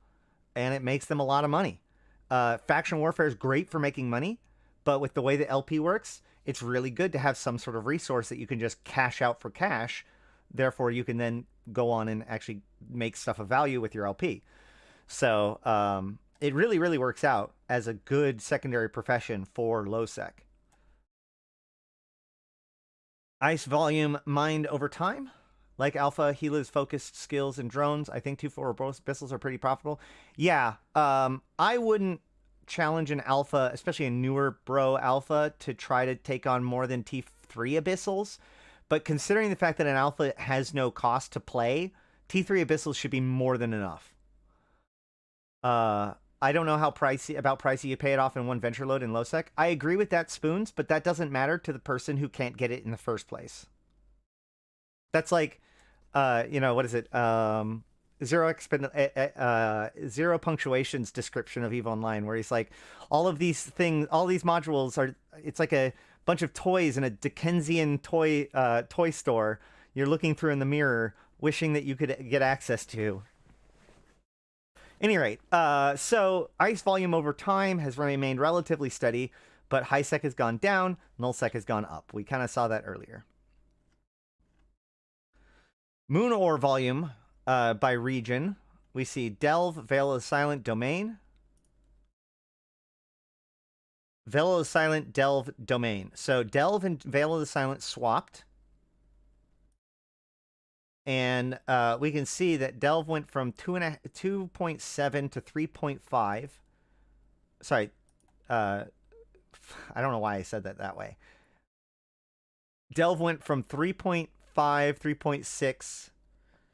A: and it makes them a lot of money. Faction warfare is great for making money, but with the way the LP works, it's really good to have some sort of resource that you can just cash out for cash. Therefore, you can then go on and actually make stuff of value with your LP. So it really, really works out as a good secondary profession for low sec. Ice volume mined over time. Like Alpha, Gila's focused skills and drones. I think 2-4 Abyssals are pretty profitable. Yeah, I wouldn't challenge an Alpha, especially a newer bro Alpha, to try to take on more than T3 Abyssals. But considering the fact that an Alpha has no cost to play, T3 Abyssals should be more than enough. I don't know how pricey you pay it off in one venture load in low sec. I agree with that, Spoons, but that doesn't matter to the person who can't get it in the first place. That's like, you know, what is it? Zero Punctuation's description of EVE Online, where he's like, all of these things, all these modules are, it's like a bunch of toys in a Dickensian toy store you're looking through in the mirror, wishing that you could get access to. Any rate, so ice volume over time has remained relatively steady, but high sec has gone down, null sec has gone up. We kind of saw that earlier. Moon ore volume by region. We see Delve, Veil of the Silent, Domain. Veil of the Silent, Delve, Domain. So Delve and Veil of the Silent swapped. And we can see that Delve went from 2.7 to 3.5. Sorry. I don't know why I said that way. Delve went from 3.5, 3.6.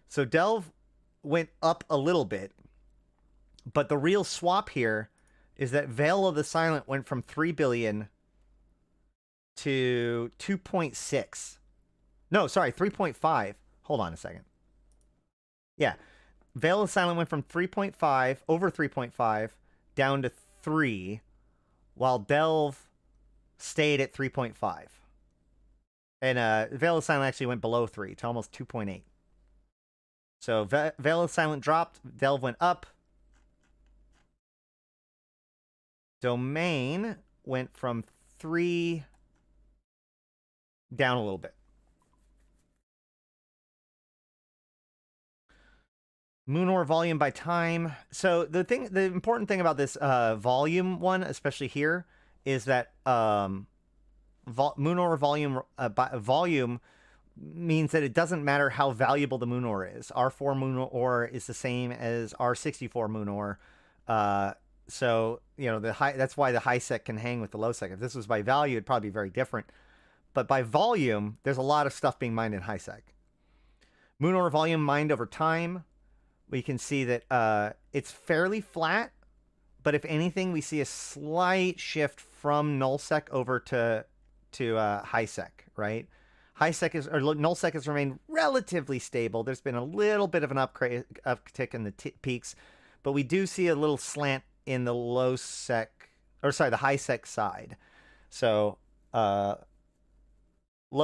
A: So Delve went up a little bit. But the real swap here is that Veil of the Silent went from 3 billion to 2.6. No, sorry, 3.5. Hold on a second. Yeah. Veil of the Silent went from 3.5, over 3.5, down to 3, while Delve stayed at 3.5. And Veil of the Silent actually went below 3 to almost 2.8. So Veil of the Silent dropped, Delve went up. Domain went from 3 down a little bit. Moon ore volume by time. So the important thing about this volume one, especially here, is that moon ore volume volume means that it doesn't matter how valuable the moon ore is. R4 moon ore is the same as R64 moon ore. So you know that's why the high sec can hang with the low sec. If this was by value, it'd probably be very different. But by volume, there's a lot of stuff being mined in high sec. Moon ore volume mined over time. We can see that it's fairly flat, but if anything, we see a slight shift from null sec over to high sec, right? High sec is, or null sec has remained relatively stable. There's been a little bit of an uptick in the peaks, but we do see a little slant in the low sec, or sorry, the high sec side. So low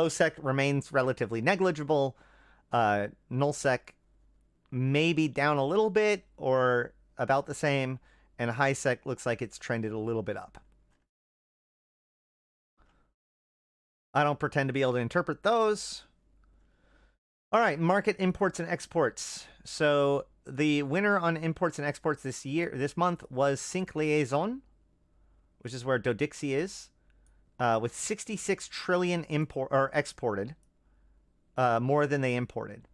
A: sec remains relatively negligible. Null sec maybe down a little bit or about the same, and high sec looks like it's trended a little bit up. I don't pretend to be able to interpret those. All right, market imports and exports. So the winner on imports and exports this month was Sync Liaison, which is where Dodixie is, with 66 trillion exported. more than they imported.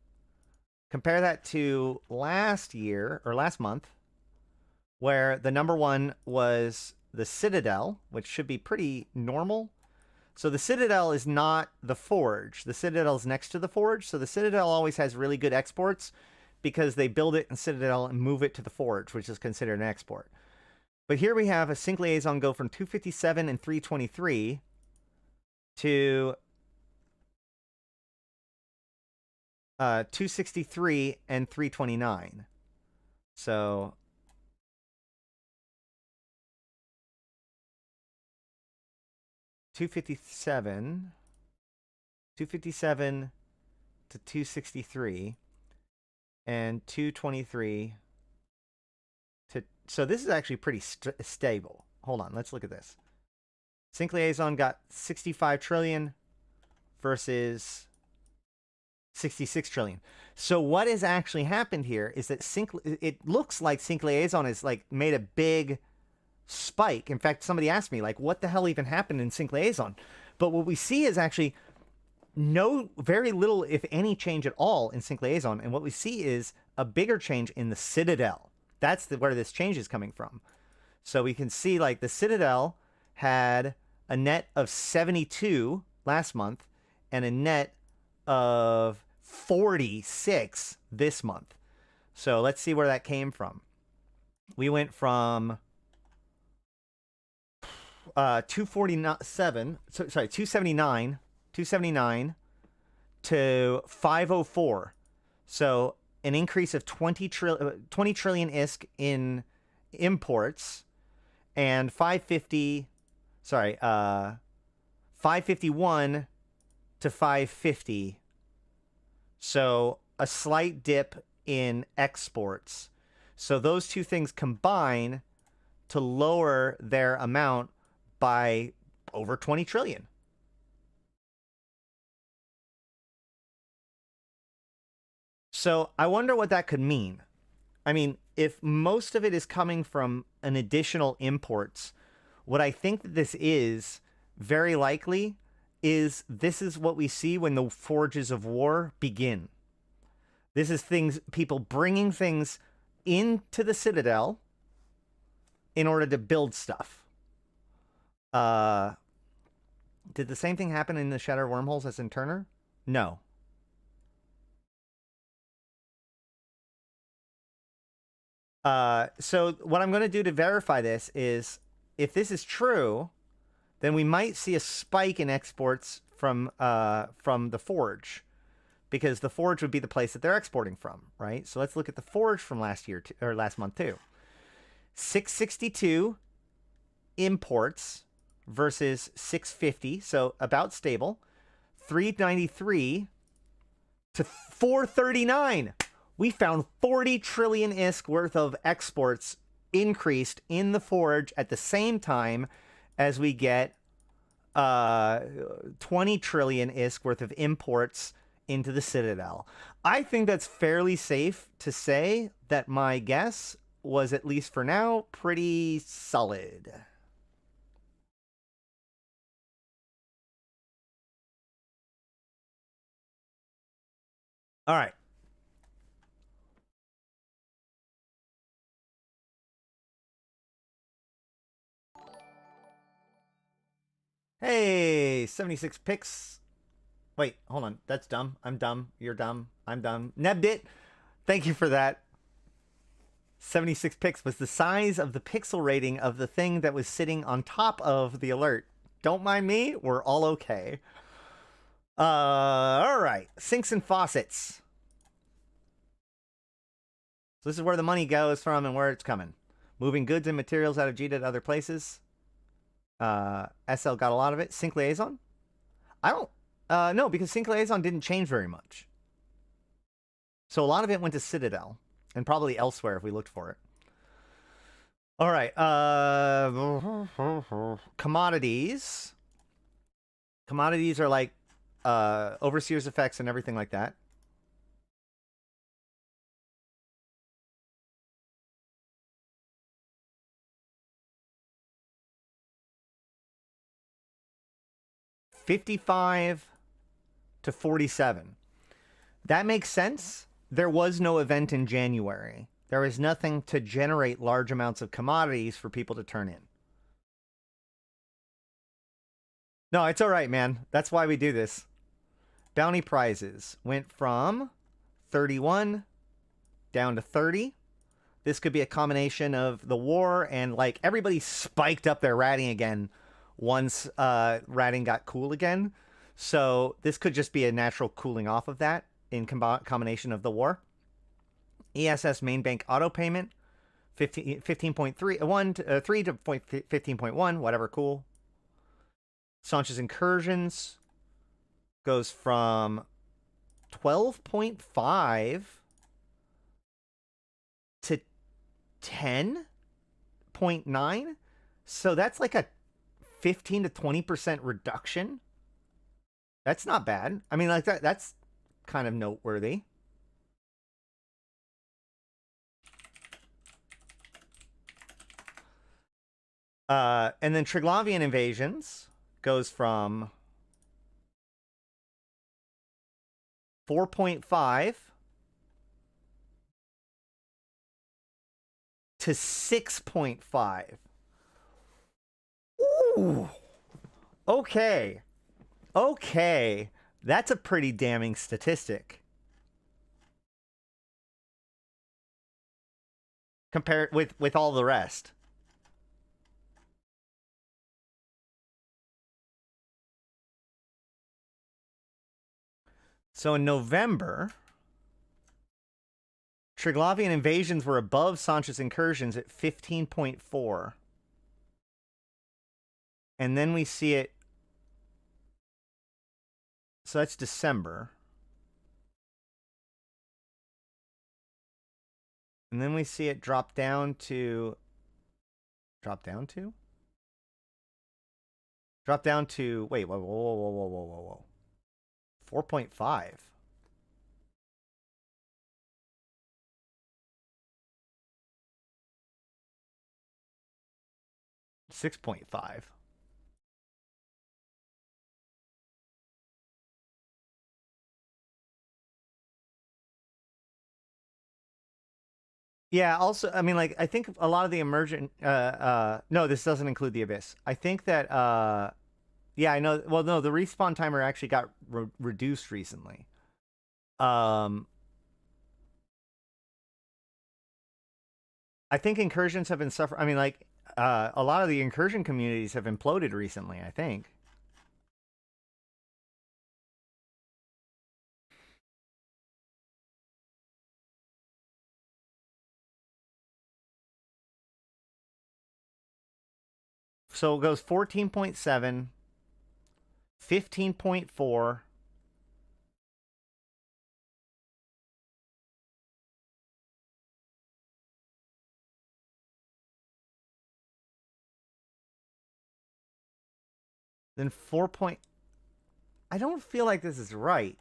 A: Compare that to last year, or last month, where the number one was the Citadel, which should be pretty normal. So the Citadel is not the Forge. The Citadel is next to the Forge. So the Citadel always has really good exports because they build it in Citadel and move it to the Forge, which is considered an export. But here we have a Sync Liaison go from 257 and 323 to 263 and 329. So $257 to 263 and 223 to, so this is actually pretty stable. Hold on, let's look at this. Sync Liaison got 65 trillion versus 66 trillion. So what has actually happened here is that it looks like Sync Liaison has like made a big spike. In fact, somebody asked me, like, what the hell even happened in Sync Liaison? But what we see is actually very little, if any, change at all in Sync Liaison. And what we see is a bigger change in the Citadel. That's where this change is coming from. So we can see, like, the Citadel had a net of 72 last month and a net of 46 this month. So let's see where that came from. We went from 279 to 504. So an increase of 20 trillion ISK in imports, and 551 to 550. So a slight dip in exports. So those two things combine to lower their amount by over 20 trillion. So I wonder what that could mean. I mean, if most of it is coming from an additional imports, what I think that this is very likely is this is what we see when the forges of war begin. This is people bringing things into the Citadel in order to build stuff. Did the same thing happen in the Shatter Wormholes as in Turner? No. So what I'm going to do to verify this is, if this is true, then we might see a spike in exports from the Forge, because the Forge would be the place that they're exporting from, right? So let's look at the Forge from last month too. 662 imports versus 650, so about stable. 393 to 439. We found 40 trillion ISK worth of exports increased in the Forge at the same time as we get 20 trillion ISK worth of imports into the Citadel. I think that's fairly safe to say that my guess was, at least for now, pretty solid. All right. Hey, 76 picks. Wait, hold on. That's dumb. I'm dumb. You're dumb. I'm dumb. Nebbed it. Thank you for that. 76 picks was the size of the pixel rating of the thing that was sitting on top of the alert. Don't mind me. We're all okay. All right. Sinks and faucets. So this is where the money goes from and where it's coming. Moving goods and materials out of Jita to other places. SL got a lot of it. Sync Liaison? I don't... no, because Sync Liaison didn't change very much. So a lot of it went to Citadel. And probably elsewhere if we looked for it. All right. Commodities. Commodities are like Overseer's effects and everything like that. $55 to 47. That makes sense. There was no event in January. There is nothing to generate large amounts of commodities for people to turn in. No, it's all right, man. That's why we do this. Bounty prizes went from 31 down to 30. This could be a combination of the war and, like, everybody spiked up their ratting again once ratting got cool again. So this could just be a natural cooling off of that in combination of the war. ESS main bank auto payment, 15.3, 3 to 15.1, whatever, cool. Sanchez incursions goes from 12.5 to 10.9. So that's like a 15 to 20% reduction. That's not bad. I mean, like that's kind of noteworthy. And then Triglavian invasions goes from 4.5 to 6.5. Ooh. Okay. Okay. That's a pretty damning statistic. Compared with all the rest. So in November, Triglavian invasions were above Sanchez incursions at 15.4. And then we see it. So that's December. And then we see it drop down to. Drop down to? Drop down to. Wait, whoa. 4.5. $6.5. Yeah, also, I mean, like, I think a lot of the emergent, no, this doesn't include the Abyss. I think that, yeah, I know, well, no, the respawn timer actually got reduced recently. I think incursions have been suffering, I mean, like, a lot of the incursion communities have imploded recently, I think. So it goes 14.7, 15.4. Then 4 point. I don't feel like this is right.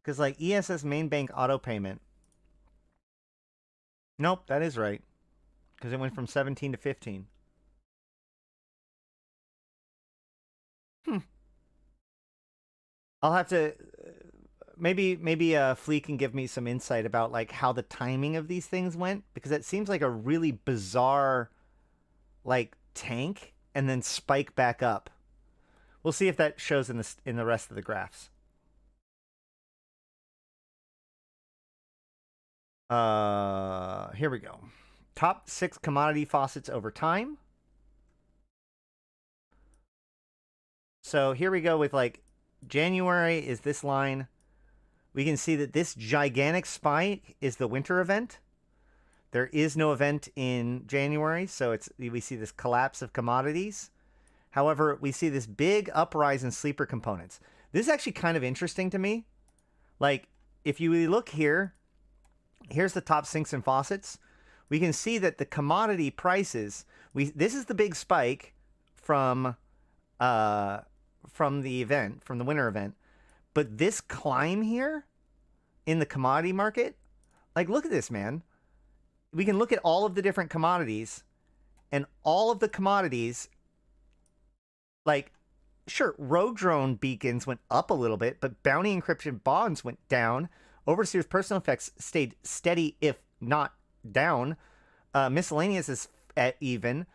A: Because, like, ESS main bank auto payment. Nope, that is right. Because it went from 17 to 15. I'll have to. Maybe Flea can give me some insight about, like, how the timing of these things went. Because it seems like a really bizarre, like, tank and then spike back up. We'll see if that shows in the rest of the graphs. Here we go. Top 6 commodity faucets over time. So here we go with, like, January is this line. We can see that this gigantic spike is the winter event. There is no event in January, so we see this collapse of commodities. However, we see this big uprise in sleeper components. This is actually kind of interesting to me. Like, if you look here, here's the top sinks and faucets. We can see that the commodity prices, this is the big spike from the event, from the winter event. But this climb here in the commodity market, like, look at this, man. We can look at all of the different commodities, and all of the commodities, like, sure, rogue drone beacons went up a little bit, but bounty encryption bonds went down. Overseer's personal effects stayed steady, if not down. Miscellaneous is at even.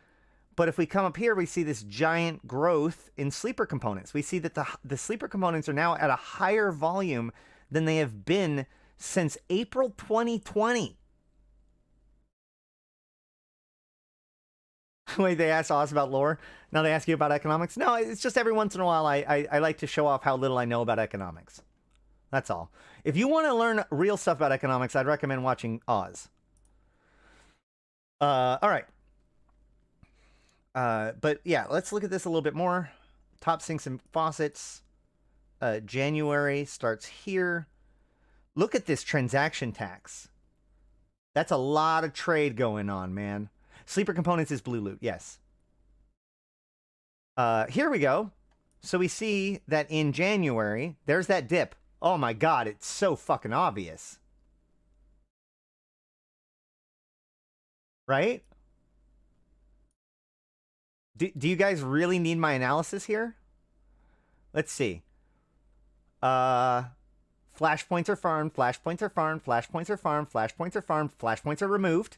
A: But if we come up here, we see this giant growth in sleeper components. We see that the sleeper components are now at a higher volume than they have been since April 2020. Wait, they asked Oz about lore. Now they ask you about economics. No, it's just every once in a while I like to show off how little I know about economics. That's all. If you want to learn real stuff about economics, I'd recommend watching Oz. All right. But yeah, let's look at this a little bit more. Top sinks and faucets. January starts here. Look at this transaction tax. That's a lot of trade going on, man. Sleeper components is blue loot, yes. Here we go. So we see that in January, there's that dip. Oh my god, it's so fucking obvious. Right? Do you guys really need my analysis here? Let's see. Flashpoints are farmed, flashpoints are farmed, flashpoints are farmed, flashpoints are farmed, flashpoints are removed.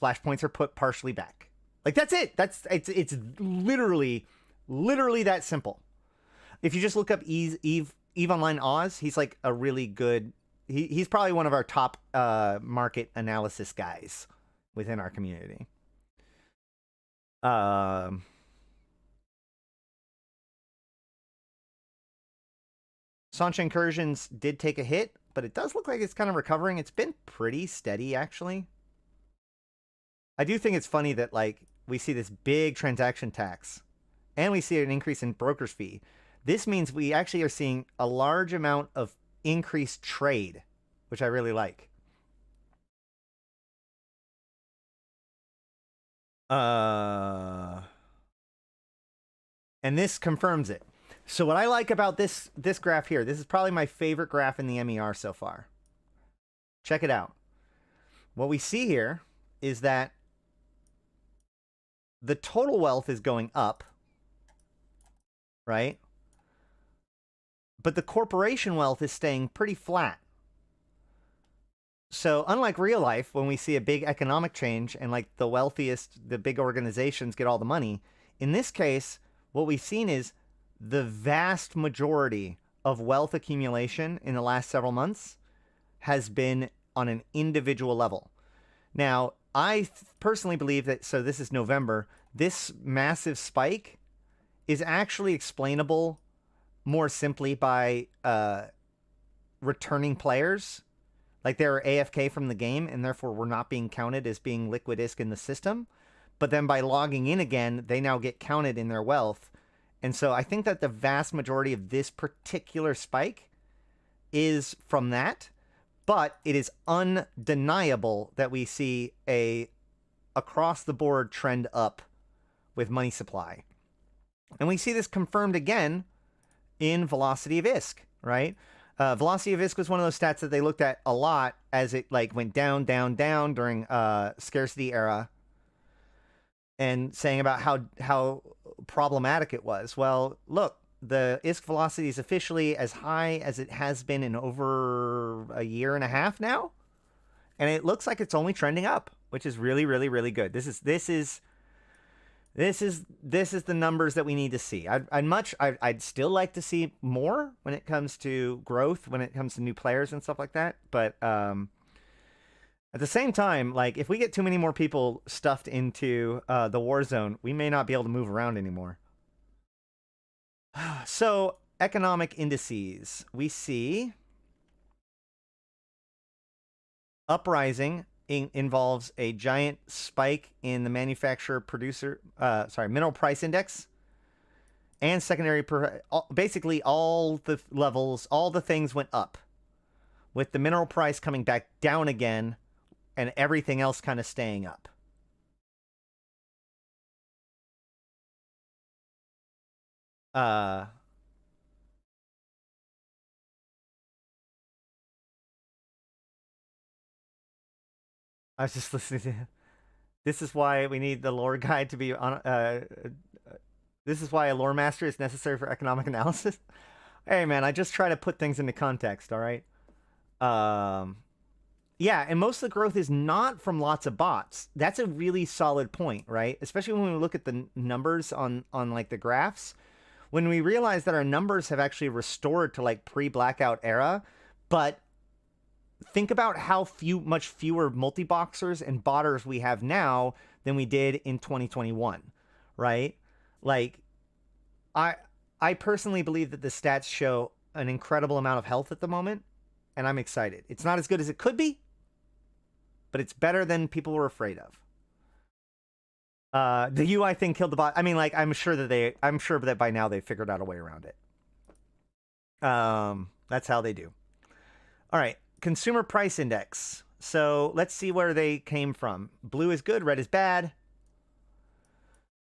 A: Flashpoints are put partially back. Like, that's it. It's literally that simple. If you just look up Eve Online Oz, he's like a really good... He's probably one of our top market analysis guys within our community. Sancha Incursions did take a hit, but it does look like it's kind of recovering. It's been pretty steady, actually. I do think it's funny that, like, we see this big transaction tax, and we see an increase in broker's fee. This means we actually are seeing a large amount of increased trade, which I really like. And this confirms it. So what I like about this graph here, this is probably my favorite graph in the MER so far. Check it out. What we see here is that the total wealth is going up, right? But the corporation wealth is staying pretty flat. So unlike real life, when we see a big economic change and like the wealthiest, the big organizations get all the money, in this case, what we've seen is the vast majority of wealth accumulation in the last several months has been on an individual level. Now, I personally believe that, so this is November, this massive spike is actually explainable more simply by returning players. Like, they're AFK from the game, and therefore we're not being counted as being liquid ISK in the system. But then by logging in again, they now get counted in their wealth. And so I think that the vast majority of this particular spike is from that. But it is undeniable that we see a across-the-board trend up with money supply. And we see this confirmed again in velocity of ISK, right? Velocity of ISK was one of those stats that they looked at a lot as it like went down, down, down during scarcity era, and saying about how problematic it was. Well, look, the ISK velocity is officially as high as it has been in over a year and a half now, and it looks like it's only trending up, which is really, really, really good. This is the numbers that we need to see. I'd still like to see more when it comes to growth, when it comes to new players and stuff like that. But at the same time, like, if we get too many more people stuffed into the war zone, we may not be able to move around anymore. So, economic indices. We see Uprising involves a giant spike in the mineral price index, and secondary, basically all the levels, all the things went up, with the mineral price coming back down again, and everything else kind of staying up. I was just listening to him. This is why we need the lore guide to be on This is why a lore master is necessary for economic analysis. Hey, man, I just try to put things into context, all right? Yeah, and most of the growth is not from lots of bots. That's a really solid point, right? Especially when we look at the numbers on like the graphs. When we realize that our numbers have actually restored to like pre-blackout era, but think about how much fewer multi-boxers and botters we have now than we did in 2021, right? Like, I personally believe that the stats show an incredible amount of health at the moment, and I'm excited. It's not as good as it could be, but it's better than people were afraid of. The UI thing killed the bot. I mean, like, I'm sure that by now they've figured out a way around it. That's how they do. All right, consumer price index. So let's see where they came from. Blue is good, red is bad.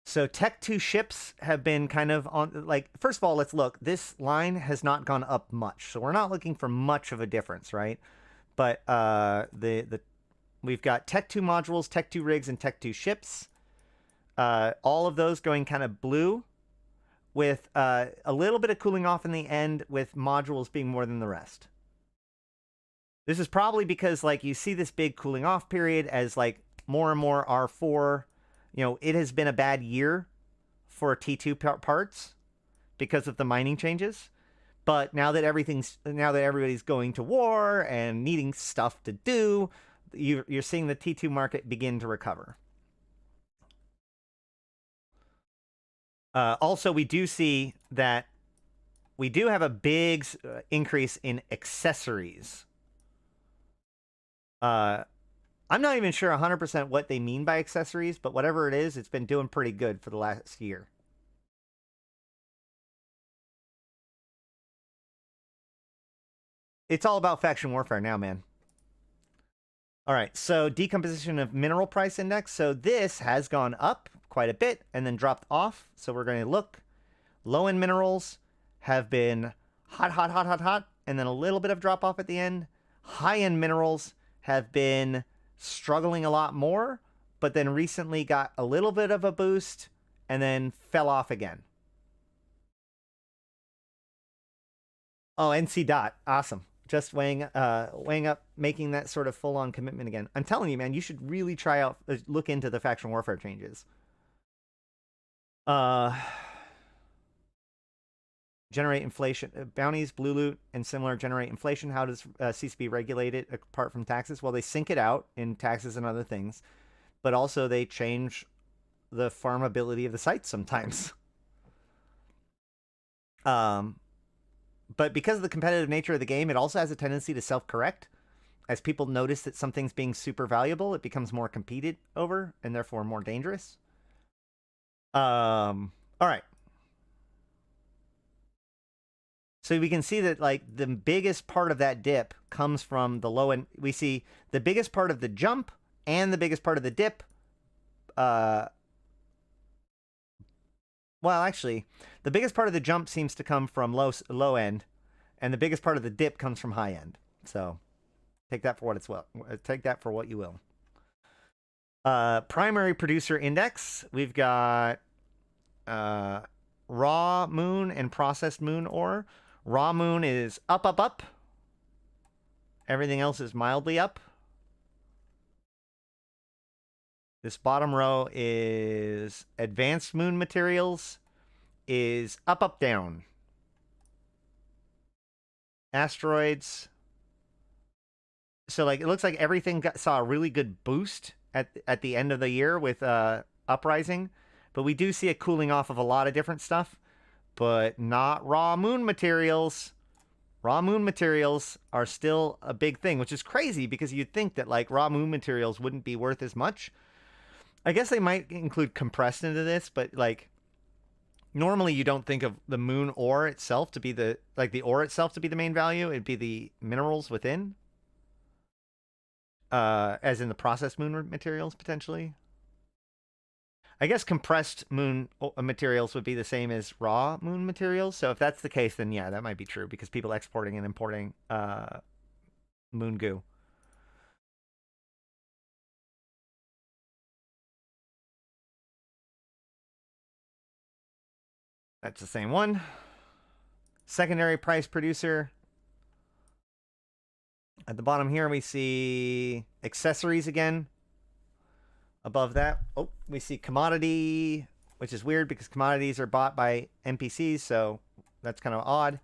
A: So Tech 2 ships have been kind of on, like, first of all, let's look. This line has not gone up much. So we're not looking for much of a difference, right? But we've got Tech 2 modules, Tech 2 rigs, and Tech 2 ships. All of those going kind of blue with a little bit of cooling off in the end with modules being more than the rest. This is probably because, like, you see this big cooling off period as, like, more and more R4. You know, it has been a bad year for T2 parts because of the mining changes. But now that everybody's going to war and needing stuff to do, you're seeing the T2 market begin to recover. Also, we do see that we do have a big increase in accessories. I'm not even sure 100% what they mean by accessories, but whatever it is, it's been doing pretty good for the last year. It's all about faction warfare now, man. All right, so decomposition of mineral price index. So this has gone up quite a bit and then dropped off. So we're going to look. Low-end minerals have been hot, and then a little bit of drop off at the end. High-end minerals have been struggling a lot more, but then recently got a little bit of a boost and then fell off again. Oh, NC dot. Awesome. Just weighing up, making that sort of full-on commitment again. I'm telling you, man, you should really try out, look into the faction warfare changes. Generate inflation. Bounties, blue loot, and similar generate inflation. How does CCP regulate it apart from taxes? Well, they sync it out in taxes and other things, but also they change the farmability of the sites sometimes. But because of the competitive nature of the game, it also has a tendency to self-correct. As people notice that something's being super valuable, it becomes more competed over and therefore more dangerous. All right. So we can see that, like, the biggest part of that dip comes from the low end. We see the biggest part of the jump and the biggest part of the dip. Well, actually, the biggest part of the jump seems to come from low end, and the biggest part of the dip comes from high end. So take that for what it's take that for what you will. Primary producer index. We've got raw moon and processed moon ore. Raw moon is up. Everything else is mildly up. This bottom row is advanced moon materials, is up, down. Asteroids. So, like, it looks like everything saw a really good boost at the end of the year with uprising, but we do see a cooling off of a lot of different stuff. But not raw moon materials. Raw moon materials are still a big thing, which is crazy because you'd think that, like, raw moon materials wouldn't be worth as much. I guess they might include compressed into this, but, like, normally you don't think of the moon ore itself to be the ore itself to be the main value. It'd be the minerals within, as in the processed moon materials potentially. I guess compressed moon materials would be the same as raw moon materials. So if that's the case, then yeah, that might be true because people exporting and importing moon goo. That's the same one. Secondary price producer. At the bottom here, we see accessories again. Above that, oh, we see commodity, which is weird because commodities are bought by NPCs, so that's kind of odd.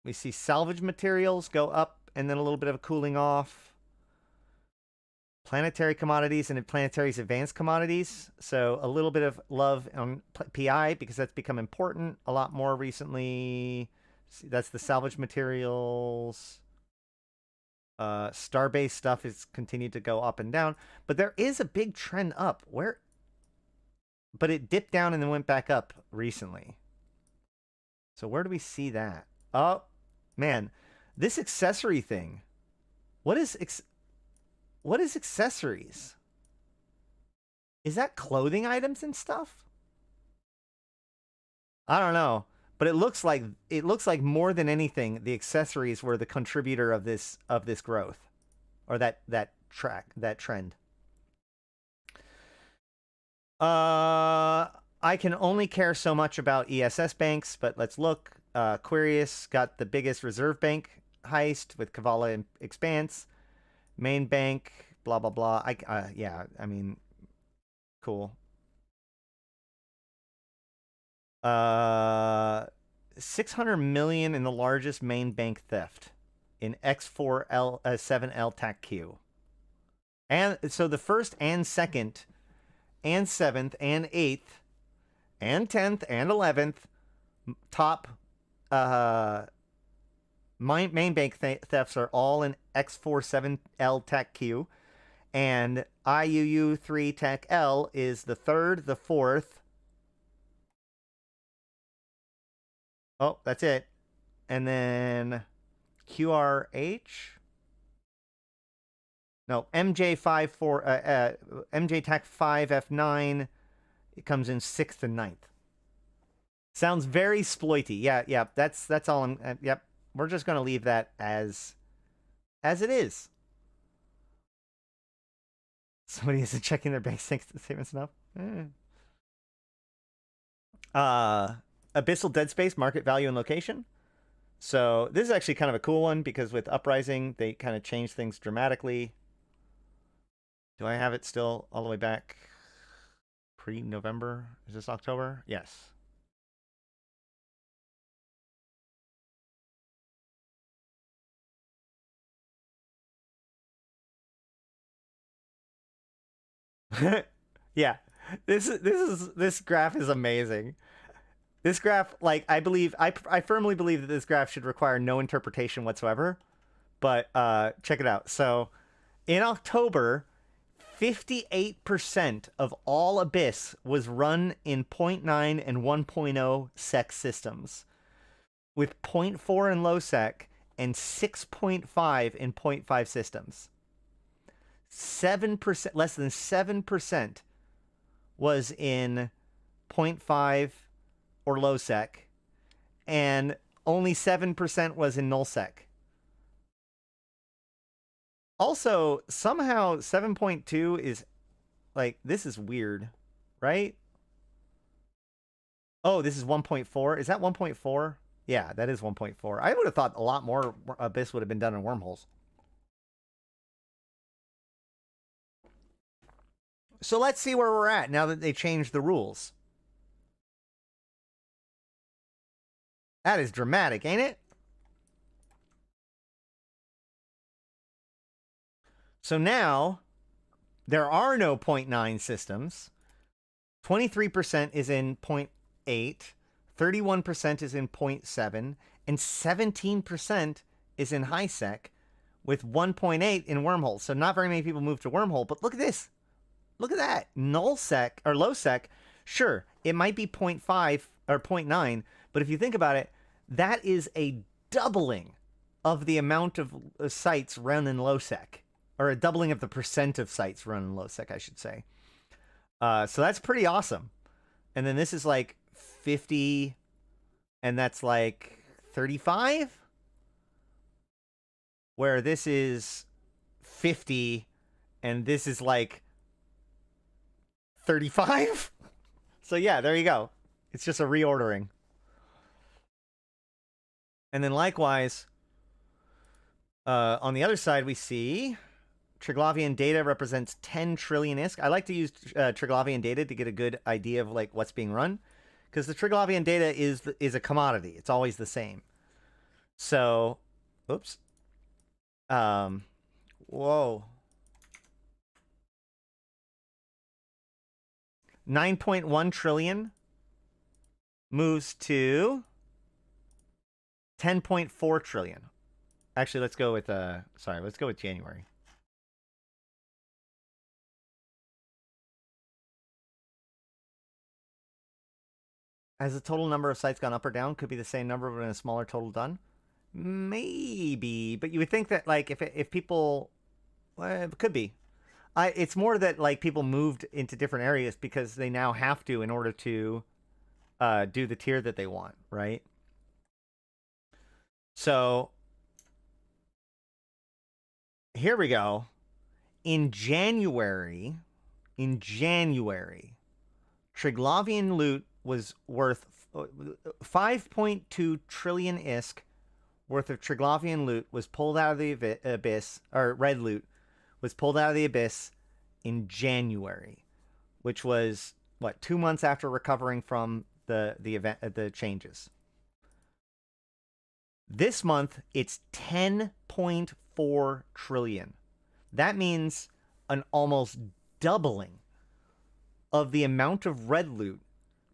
A: We see salvage materials go up and then a little bit of a cooling off. Planetary commodities and planetary's advanced commodities. So a little bit of love on PI because that's become important a lot more recently. See, that's the salvage materials. Star-based stuff has continued to go up and down. But there is a big trend up. But it dipped down and then went back up recently. So where do we see that? Oh, man. This accessory thing. What is accessories? Is that clothing items and stuff? I don't know, but it looks like more than anything, the accessories were the contributor of this growth, or that trend. I can only care so much about ESS banks, but let's look. Quirius got the biggest reserve bank heist with Kavala and Expanse. Main bank, blah, blah, blah. Yeah, I mean, cool. 600 million in the largest main bank theft in X4L 7L TAC Q. And so the first and second and 7th and 8th and 10th and 11th top main bank thefts are all in X47L TAC Q, and IUU3 TAC L is the 3rd, the 4th. Oh, that's it. And then QRH. No, MJ TAC 5 F9. It comes in 6th and 9th. Sounds very exploity. Yeah. That's all. Yep. We're just going to leave that as it is. Somebody isn't checking their bank statements enough. Abyssal Dead Space, market value and location. So this is actually kind of a cool one because with Uprising, they kind of changed things dramatically. Do I have it still all the way back pre-November? Is this October? Yes. Yeah, this graph is amazing. This graph, like, I firmly believe that this graph should require no interpretation whatsoever. But check it out. So in October, 58% of all Abyss was run in 0.9 and 1.0 sec systems, with 0.4 in low sec and 6.5 in 0.5 systems. 7%, less than 7% was in 0.5 or low sec, and only 7% was in null sec. Also, somehow 7.2 is like, this is weird, right? Oh, this is 1.4. Is that 1.4? Yeah, that is 1.4. I would have thought a lot more Abyss would have been done in wormholes. So let's see where we're at now that they changed the rules. That is dramatic, ain't it? So now there are no 0.9 systems. 23% is in 0.8, 31% is in 0.7, and 17% is in high sec, with 1.8 in wormhole. So not very many people move to wormhole, but look at this. Look at that. Null sec or low sec, sure, it might be 0.5 or 0.9, but if you think about it, that is a doubling of the amount of sites run in low sec, or a doubling of the percent of sites run in low sec, I should say. So that's pretty awesome. And then this is like 50, and that's like 35, where this is 50, and this is like 35. So yeah, there you go. It's just a reordering. And then likewise, on the other side, we see Triglavian data represents 10 trillion ISK. I like to use Triglavian data to get a good idea of like what's being run, because the Triglavian data is a commodity. It's always the same. So, oops. Whoa. 9.1 trillion moves to 10.4 trillion. Actually, let's go with let's go with January. Has the total number of sites gone up or down? Could be the same number, but in a smaller total done. Maybe, but you would think that like if people, well, it could be. It's more that like people moved into different areas because they now have to in order to do the tier that they want, right? So here we go. In January, Triglavian loot was worth 5.2 trillion ISK worth of Triglavian loot was pulled out of the abyss, or red loot was pulled out of the abyss in January, which was what, 2 months after recovering from the event, the changes. This month it's 10.4 trillion. That means an almost doubling of the amount of red loot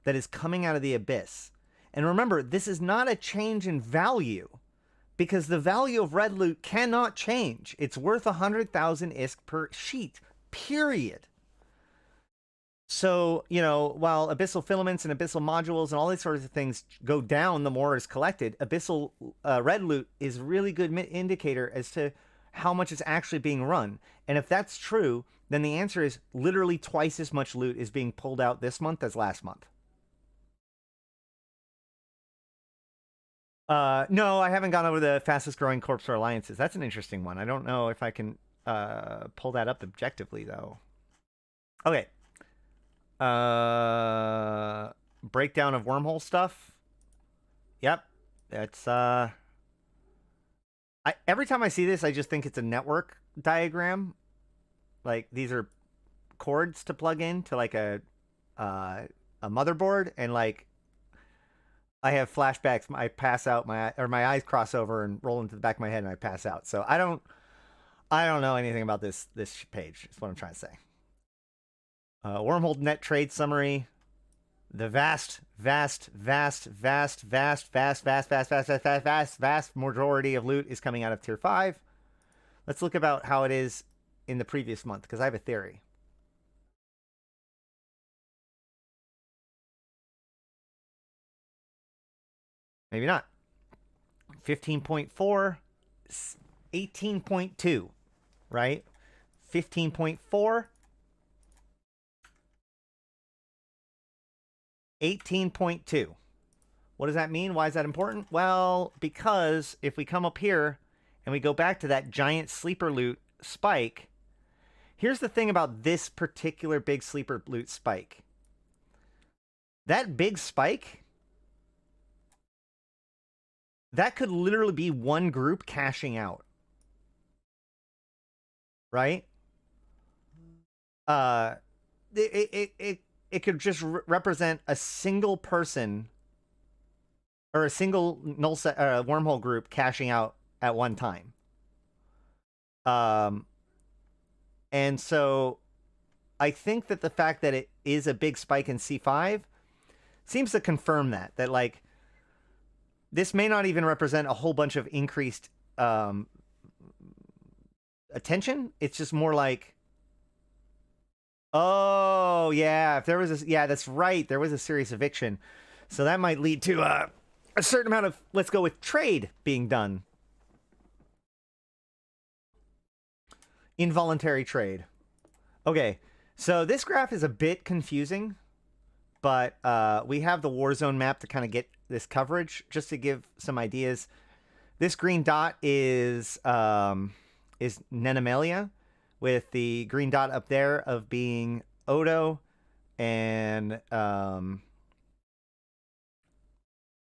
A: that is coming out of the abyss. And remember, this is not a change in value, because the value of red loot cannot change. It's worth 100,000 ISK per sheet, period. So, you know, while abyssal filaments and abyssal modules and all these sorts of things go down the more is collected, abyssal red loot is a really good indicator as to how much is actually being run. And if that's true, then the answer is literally twice as much loot is being pulled out this month as last month. No, I haven't gone over the fastest growing corps or alliances. That's an interesting one. I don't know if I can pull that up objectively, though. Okay. Breakdown of wormhole stuff. Yep. That's every time I see this, I just think it's a network diagram. Like, these are cords to plug in to like a motherboard, and like I have flashbacks. I pass out, my eyes cross over and roll into the back of my head, and I pass out. So I don't know anything about this page. Is what I'm trying to say. Wormhole net trade summary. The vast majority of loot is coming out of tier 5. Let's look about how it is in the previous month, because I have a theory. Maybe not. 15.4, 18.2, right? 15.4, 18.2. What does that mean? Why is that important? Well, because if we come up here and we go back to that giant sleeper loot spike, here's the thing about this particular big sleeper loot spike. That big spike, that could literally be one group cashing out. Right? It could just represent a single person or a single null set wormhole group cashing out at one time. And so I think that the fact that it is a big spike in C5 seems to confirm that like this may not even represent a whole bunch of increased attention. It's just more like, oh yeah, if there was yeah, that's right, there was a serious eviction, so that might lead to a certain amount of, let's go with trade being done. Involuntary trade. Okay, so this graph is a bit confusing, but we have the Warzone map to kind of get this coverage, just to give some ideas. This green dot is Nenemelia, with the green dot up there of being Odo, and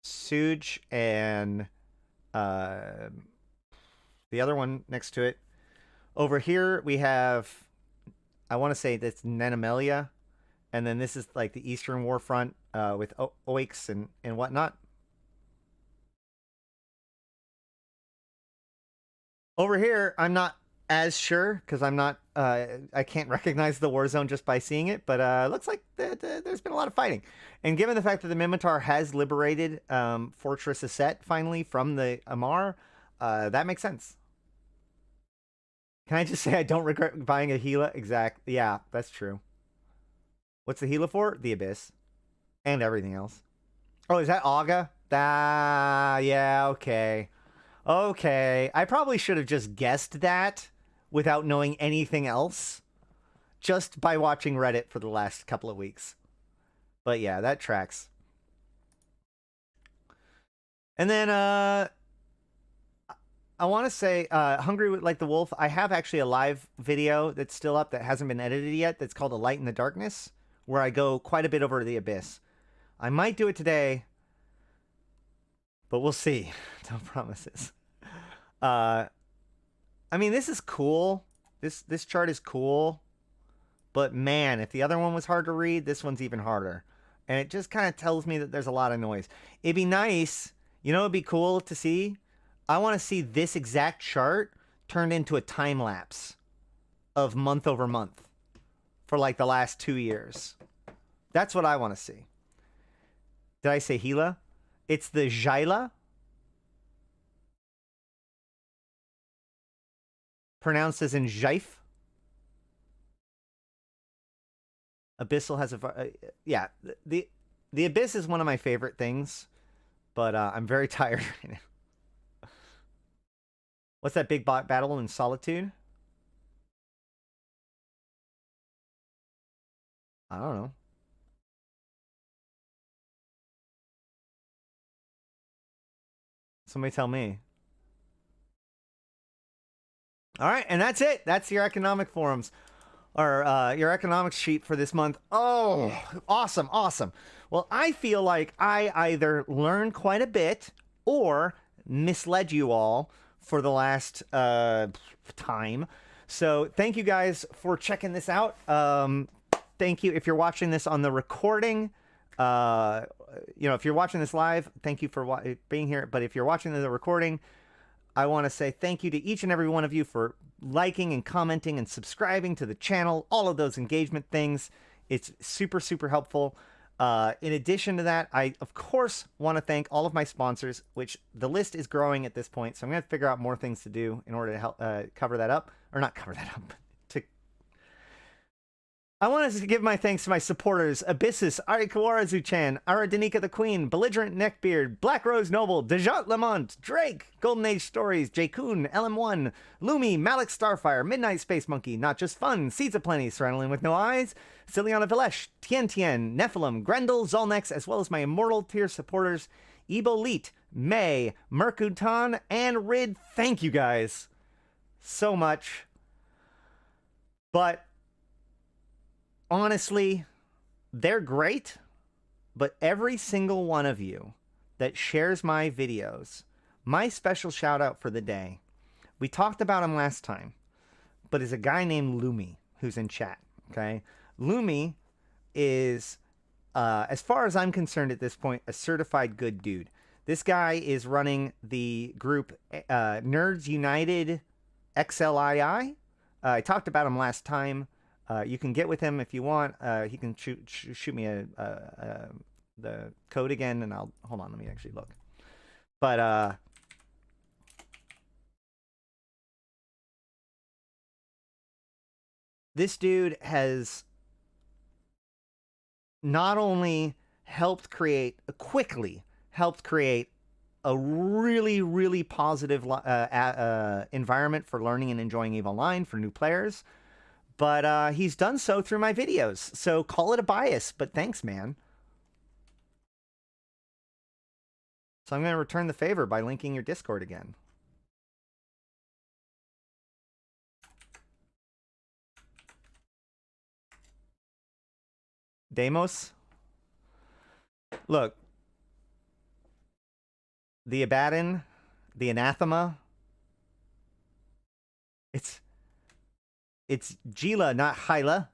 A: Suge and the other one next to it. Over here we have, I want to say that's Nenemelia, and then this is like the Eastern Warfront with Oix and whatnot. Over here, I'm not as sure because I'm not, I can't recognize the war zone just by seeing it, but looks like there's been a lot of fighting. And given the fact that the Minmatar has liberated Fortress Asset finally from the MER, that makes sense. Can I just say I don't regret buying a Gila? Exactly. Yeah, that's true. What's the Gila for? The Abyss. And everything else. Oh, is that Aga? Yeah, okay. Okay. I probably should have just guessed that without knowing anything else. Just by watching Reddit for the last couple of weeks. But yeah, that tracks. And then, I want to say, Hungry Like the Wolf, I have actually a live video that's still up that hasn't been edited yet that's called A Light in the Darkness, where I go quite a bit over the Abyss. I might do it today, but we'll see. No promises. I mean, this is cool. This chart is cool. But man, if the other one was hard to read, this one's even harder. And it just kind of tells me that there's a lot of noise. It'd be nice, you know, it'd be cool to see. I want to see this exact chart turned into a time lapse of month over month for like the last 2 years. That's what I want to see. Did I say Gila? It's the Jaila. Pronounced as in Jaif. Abyssal has a... yeah, the Abyss is one of my favorite things, but I'm very tired right now. What's that big battle in Solitude? I don't know. Somebody tell me. All right, and that's it. That's your economic forums, or your economics sheet for this month. Oh, awesome, awesome. Well, I feel like I either learned quite a bit or misled you all for the last time. So thank you guys for checking this out. Thank you if you're watching this on the recording. You know, if you're watching this live, thank you for being here. But if you're watching the recording, I want to say thank you to each and every one of you for liking and commenting and subscribing to the channel. All of those engagement things. It's super, super helpful. In addition to that, I, of course, want to thank all of my sponsors, which the list is growing at this point. So I'm going to figure out more things to do in order to help cover that up. Or not cover that up. I want to give my thanks to my supporters: Abyssus, Aikawarazu Chan, Arydanika the Queen, Belligerent Neckbeard, BlackRoseNoble, Dajat Lemmont, Drake, Golden Age Stories, Jaycoon, LM1, Lumi, Malak Starfire, Midnight Space Monkey, Not Just Fun, Seeds of Plenty, Serenolin with No Eyes, Syliana Vel'ash, Tgen Tgen, Nephilim, Grendel, Zaul Nex, as well as my Immortal tier supporters, Eboleet, May, Merc Utan, and Rid. Thank you guys so much. But honestly, they're great, but every single one of you that shares my videos, my special shout out for the day, we talked about him last time, but is a guy named Lumi who's in chat, okay? Lumi is, as far as I'm concerned at this point, a certified good dude. This guy is running the group Nerds United XLII. I talked about him last time. You can get with him if you want. He can shoot me the code again, and I'll hold on. Let me actually look. But this dude has not only quickly helped create a really, really positive environment for learning and enjoying EVE Online for new players, but he's done so through my videos. So call it a bias, but thanks, man. So I'm going to return the favor by linking your Discord again. Deimos. Look. The Abaddon, the Anathema. It's Gila, not Hyla.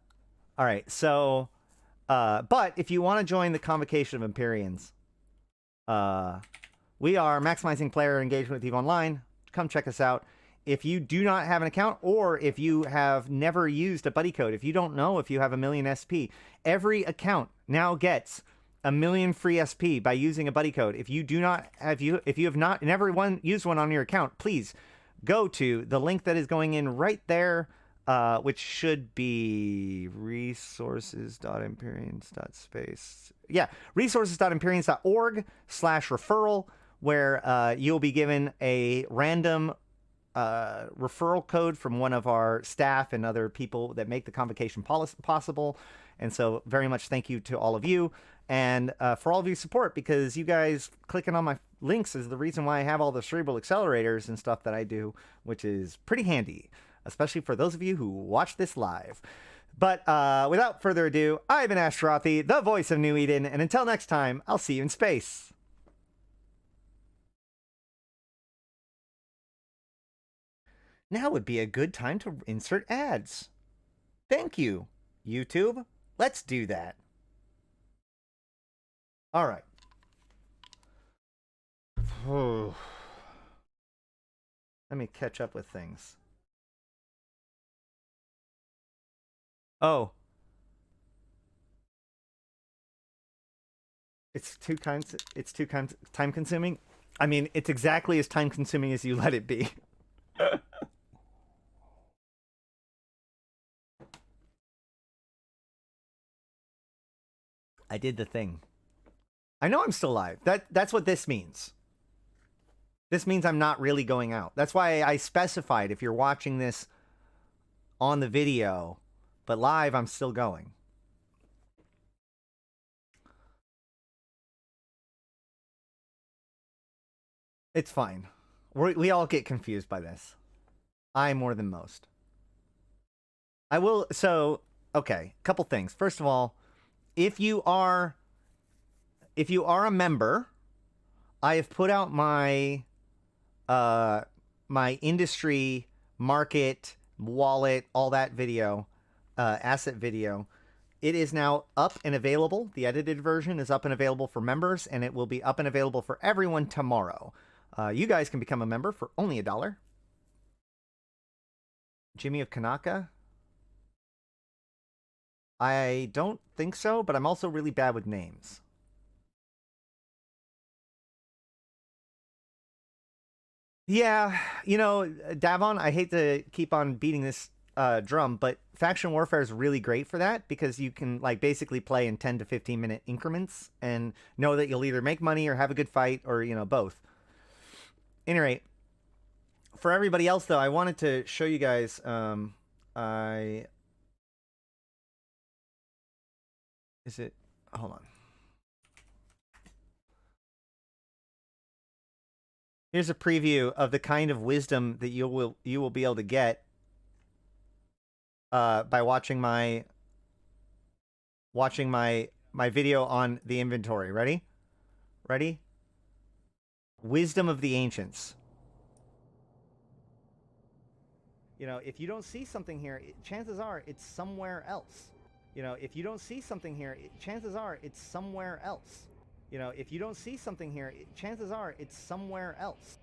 A: All right, so but if you want to join the Convocation of Empyreans, we are maximizing player engagement with EVE Online. Come check us out. If you do not have an account, or if you have never used a buddy code, if you don't know if you have 1,000,000 SP, every account now gets 1,000,000 free SP by using a buddy code. If you do not have if you have not never used one on your account, please go to the link that is going in right there, which should be resources.empyreans.space. Yeah, resources.empyreans.org/referral, where you'll be given a random referral code from one of our staff and other people that make the convocation possible. And so very much thank you to all of you, and for all of your support, because you guys clicking on my links is the reason why I have all the cerebral accelerators and stuff that I do, which is pretty handy, especially for those of you who watch this live. But without further ado, I've been Ashtarothi, the voice of New Eden, and until next time, I'll see you in space. Now would be a good time to insert ads. Thank you, YouTube. Let's do that. All right. Let me catch up with things. Oh. It's too time consuming. I mean, it's exactly as time consuming as you let it be. I did the thing. I know I'm still live. That's what this means. This means I'm not really going out. That's why I specified if you're watching this on the video, but live I'm still going. It's fine. We all get confused by this. I more than most. I will, so, okay, couple things. First of all, if you are a member, I have put out my my industry, market, wallet, all that video, asset video. It is now up and available. The edited version is up and available for members, and it will be up and available for everyone tomorrow. You guys can become a member for only $1. Jimmy of Kanaka? I don't think so, but I'm also really bad with names. Yeah, you know, Davon, I hate to keep on beating this drum, but faction warfare is really great for that, because you can like basically play in 10 to 15 minute increments and know that you'll either make money or have a good fight, or, you know, both. Any rate, for everybody else though, I wanted to show you guys, hold on. Here's a preview of the kind of wisdom that you will be able to get by watching my video on the inventory. Ready? Ready? Wisdom of the ancients. You know, if you don't see something here, chances are it's somewhere else. You know, if you don't see something here, chances are it's somewhere else. You know, if you don't see something here, chances are it's somewhere else.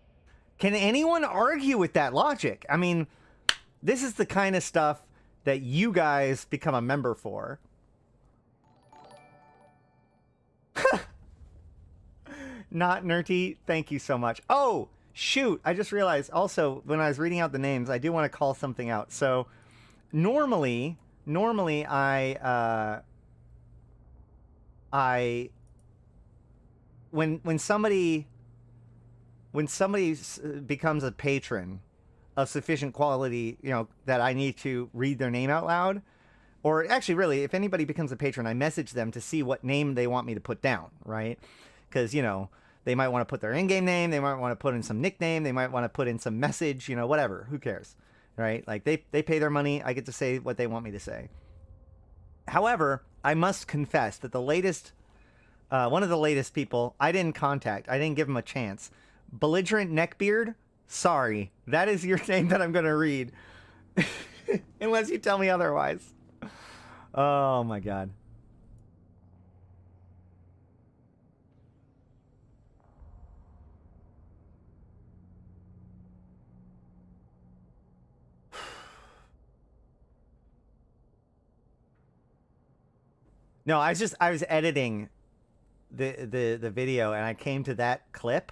A: Can anyone argue with that logic? I mean, this is the kind of stuff that you guys become a member for. Not nerdy. Thank you so much. Oh, shoot. I just realized also when I was reading out the names, I do want to call something out. So normally when somebody becomes a patron of sufficient quality, you know, that I need to read their name out loud, or actually really, if anybody becomes a patron, I message them to see what name they want me to put down, right? Because, you know, they might want to put their in-game name, they might want to put in some nickname, they might want to put in some message, you know, whatever, who cares, right? Like they pay their money, I get to say what they want me to say. However, I must confess that the latest, one of the latest people I didn't contact, I didn't give him a chance. Belligerent Neckbeard, sorry, that is your name that I'm going to read. Unless you tell me otherwise. Oh my god. No, I was editing the video and I came to that clip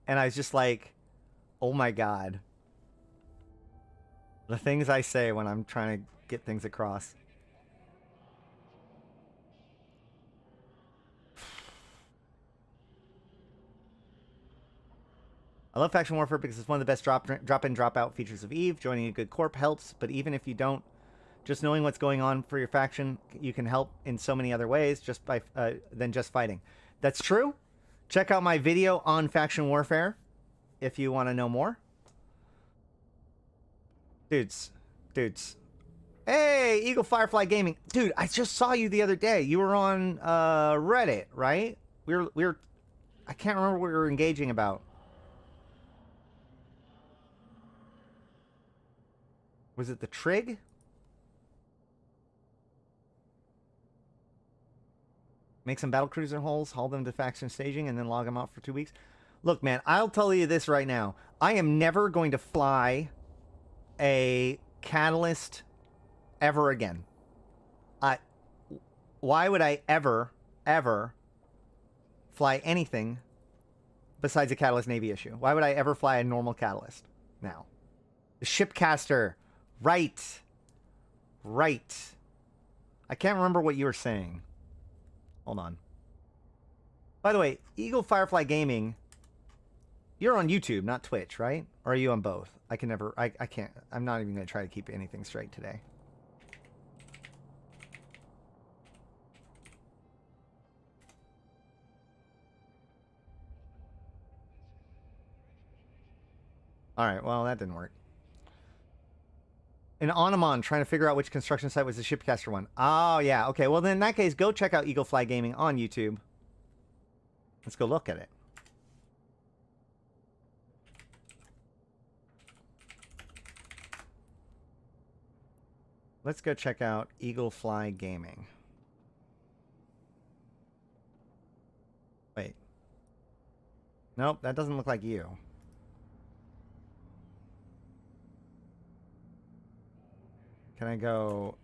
A: and I was just like, oh my god. The things I say when I'm trying to get things across. I love Faction Warfare because it's one of the best drop-in, drop-out features of EVE. Joining a good corp helps, but even if you don't, just knowing what's going on for your faction, you can help in so many other ways just by than just fighting. That's true. Check out my video on Faction Warfare if you want to know more. Dudes. Hey, Eagle Firefly Gaming. Dude, I just saw you the other day. You were on Reddit, right? We were I can't remember what we were engaging about. Was it the Trig? Make some battlecruiser holes, haul them to faction staging, and then log them out for 2 weeks. Look, man, I'll tell you this right now. I am never going to fly a Catalyst ever again. Why would I ever fly anything besides a Catalyst Navy issue? Why would I ever fly a normal Catalyst now? The Shipcaster. Right. I can't remember what you were saying. Hold on. By the way, Eagle Firefly Gaming, you're on YouTube, not Twitch, right? Or are you on both? I can't. I'm not even going to try to keep anything straight today. Alright, well, that didn't work. An Onamon trying to figure out which construction site was the Shipcaster one. Oh, yeah. Okay, well, then in that case, go check out Eagle Fly Gaming on YouTube. Let's go look at it. Let's go check out Eagle Fly Gaming. Wait. Nope, that doesn't look like you. Can I go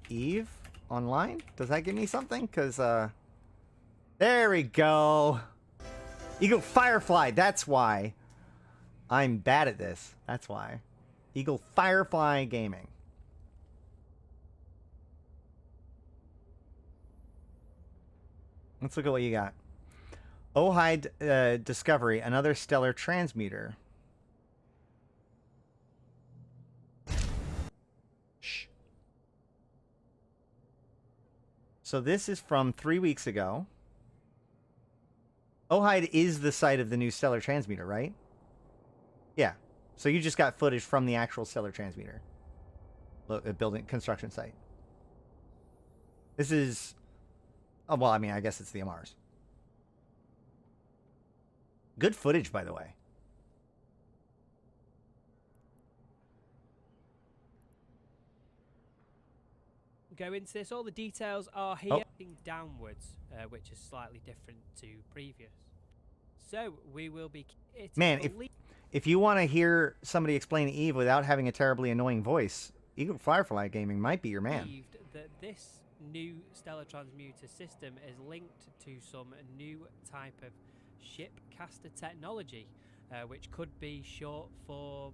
A: Eve online? Does that give me something? Because, there we go. Eagle Firefly, that's why. I'm bad at this. That's why. Eagle Firefly Gaming. Let's look at what you got. Ohide Discovery, another stellar transmuter. So this is from 3 weeks ago. Ohide is the site of the new stellar transmuter, right? Yeah. So you just got footage from the actual stellar transmuter. Look, building construction site. This is... Oh, well, I mean, I guess it's the MRs. Good footage, by the way.
B: Go into this. All the details are here. Downwards, which is slightly different to previous. So we will be...
A: Man, if you want to hear somebody explain Eve without having a terribly annoying voice, Eagle Firefly Gaming might be your man.
B: That this new stellar transmuter system is linked to some new type of shipcaster technology, which could be short for,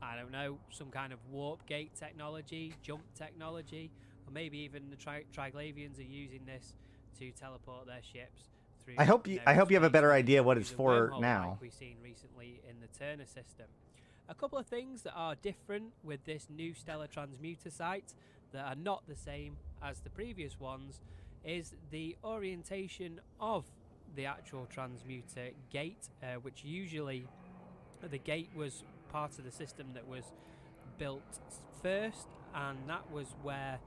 B: I don't know, some kind of warp gate technology, jump technology, or maybe even the Triglavians are using this to teleport their ships through.
A: I hope you have a better idea what it's for now.
B: Like we've seen recently in the Turner system. A couple of things that are different with this new stellar transmuter site that are not the same as the previous ones is the orientation of the actual transmuter gate, which usually the gate was part of the system that was built first, and that was where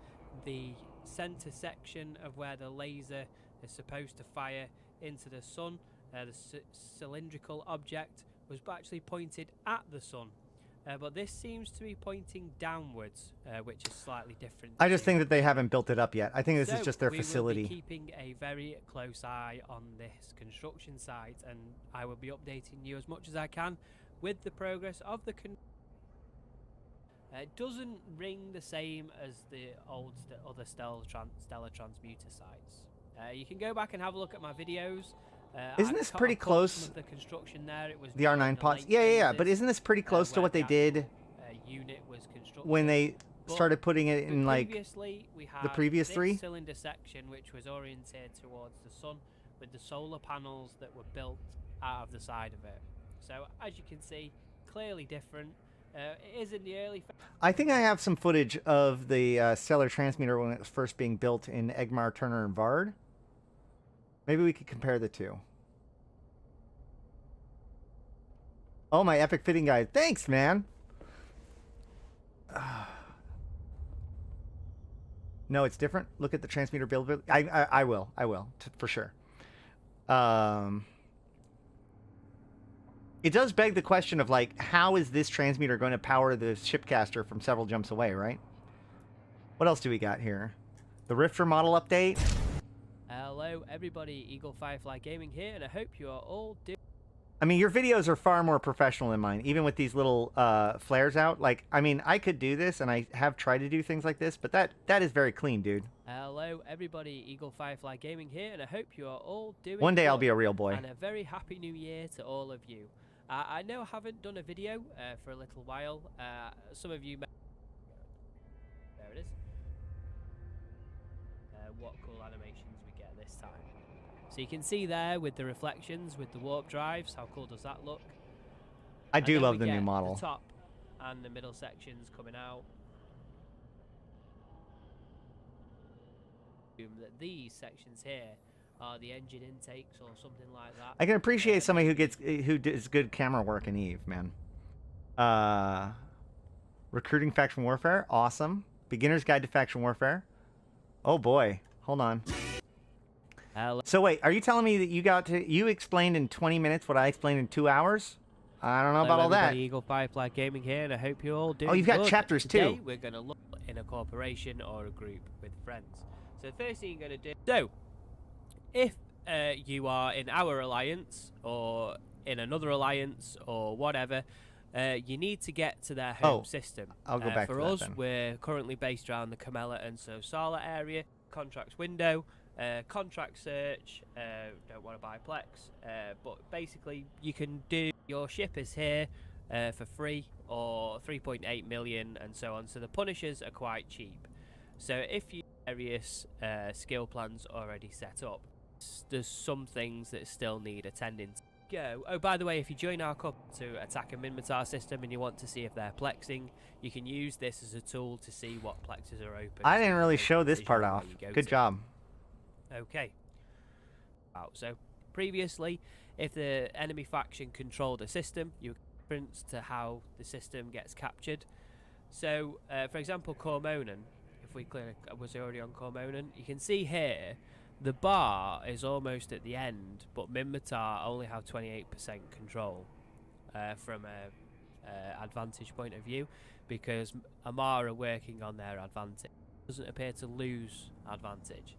B: the center section of where the laser is supposed to fire into the sun, the cylindrical object, was actually pointed at the sun. But this seems to be pointing downwards, which is slightly different.
A: I just think that they haven't built it up yet. I think this is just their facility.
B: We will be keeping a very close eye on this construction site, and I will be updating you as much as I can with the progress of the it doesn't ring the same as the old other stellar transmuter sites. You can go back and have a look at my videos.
A: Isn't this pretty close?
B: The construction there, it was
A: the R9 pods. Yeah. But isn't this pretty close to what they did
B: unit was constructed
A: when they started putting it in like
B: we had
A: the previous
B: this
A: three?
B: Cylinder section, which was oriented towards the sun, with the solar panels that were built out of the side of it. So as you can see, clearly different. It is in the early.
A: I think I have some footage of the stellar transmitter when it was first being built in Egmar, Turner, and Vard. Maybe we could compare the two. Oh, my epic fitting guide. Thanks, man. No, it's different. Look at the transmitter build. I will, for sure. It does beg the question of, like, how is this transmitter going to power the shipcaster from several jumps away, right? What else do we got here? The Rifter model update.
B: Hello, everybody. Eagle Firefly Gaming here, and I hope you are all doing...
A: I mean, your videos are far more professional than mine, even with these little flares out. Like, I mean, I could do this, and I have tried to do things like this, but that is very clean, dude.
B: Hello, everybody. Eagle Firefly Gaming here, and I hope you are all doing
A: One day
B: well,
A: I'll be a real boy.
B: And a very happy new year to all of you. I know I haven't done a video for a little while. Some of you may... There it is. What cool animations we get this time. So you can see there with the reflections, with the warp drives, how cool does that look?
A: I do love the new model.
B: The top and the middle sections coming out. That these sections here are the engine intakes or something like that.
A: I can appreciate somebody who does good camera work in Eve, man. Recruiting faction warfare, awesome. Beginner's guide to faction warfare. Oh boy, hold on. So wait, are you telling me that you explained in 20 minutes what I explained in 2 hours? I don't know about all that.
B: Eagle Firefly Gaming here, and I hope you all do.
A: Oh, you've got chapters
B: Today,
A: too.
B: We're going to look in a corporation or a group with friends. So the first thing you're going to do. So, if you are in our alliance or in another alliance or whatever, you need to get to their home system.
A: I'll go back
B: for
A: to that
B: us,
A: then.
B: we're currently based around the Camella and Sosala area. Contracts window, contract search, don't want to buy Plex, but basically you can do your ship is here for free or 3.8 million and so on. So the Punishers are quite cheap. So if you have various skill plans already set up, there's some things that still need attending to. Go. Oh, by the way, if you join our club to attack a Minmatar system and you want to see if they're plexing, you can use this as a tool to see what plexes are open.
A: I didn't really show this part off. Good job.
B: Okay. So, previously, if the enemy faction controlled a system, you reference to how the system gets captured. So, for example, Cormonan, if we click, was already on Cormonan, you can see here, the bar is almost at the end, but Minmatar only have 28% control from a advantage point of view, because Amar are working on their advantage. It doesn't appear to lose advantage.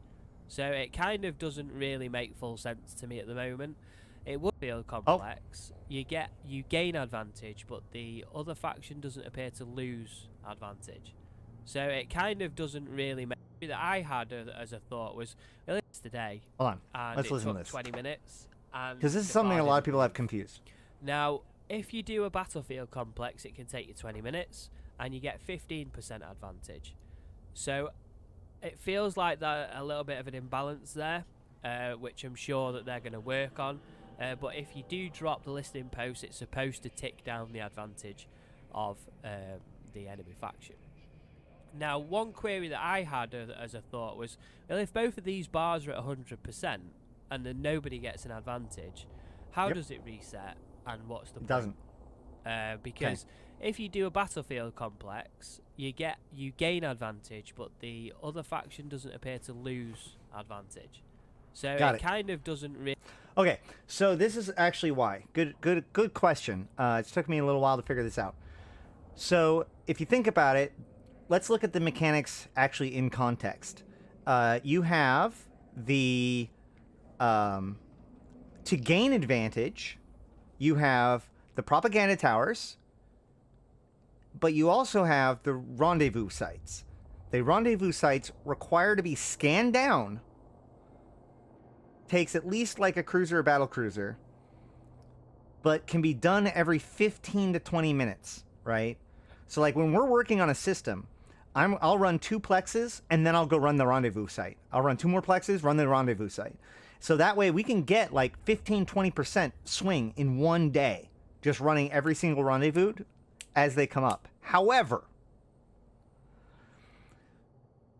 B: So it kind of doesn't really make full sense to me at the moment. It would feel complex. You gain advantage, but the other faction doesn't appear to lose advantage. So it kind of doesn't really make that I had as a thought was, well, it's today.
A: Hold on.
B: And
A: Let's listen to this.
B: 20 minutes.
A: Because this is something a lot of people have confused.
B: Now, if you do a battlefield complex, it can take you 20 minutes, and you get 15% advantage. So it feels like that a little bit of an imbalance there, which I'm sure that they're going to work on. But if you do drop the listing post, it's supposed to tick down the advantage of the enemy faction. Now, one query that I had as a thought was, well, if both of these bars are at 100% and then nobody gets an advantage, how does it reset and what's the point?
A: It doesn't.
B: Because if you do a battlefield complex, you gain advantage, but the other faction doesn't appear to lose advantage. So it kind of doesn't really.
A: Okay, so this is actually why. Good question. It took me a little while to figure this out. So if you think about it, let's look at the mechanics actually in context. You have the to gain advantage, you have the propaganda towers, but you also have the rendezvous sites. The rendezvous sites require to be scanned down. Takes at least like a cruiser or battle cruiser, but can be done every 15 to 20 minutes, right? So like when we're working on a system, I'll run 2 plexes and then I'll go run the rendezvous site. I'll run 2 more plexes, run the rendezvous site. So that way we can get like 15-20% swing in one day, just running every single rendezvous as they come up. However,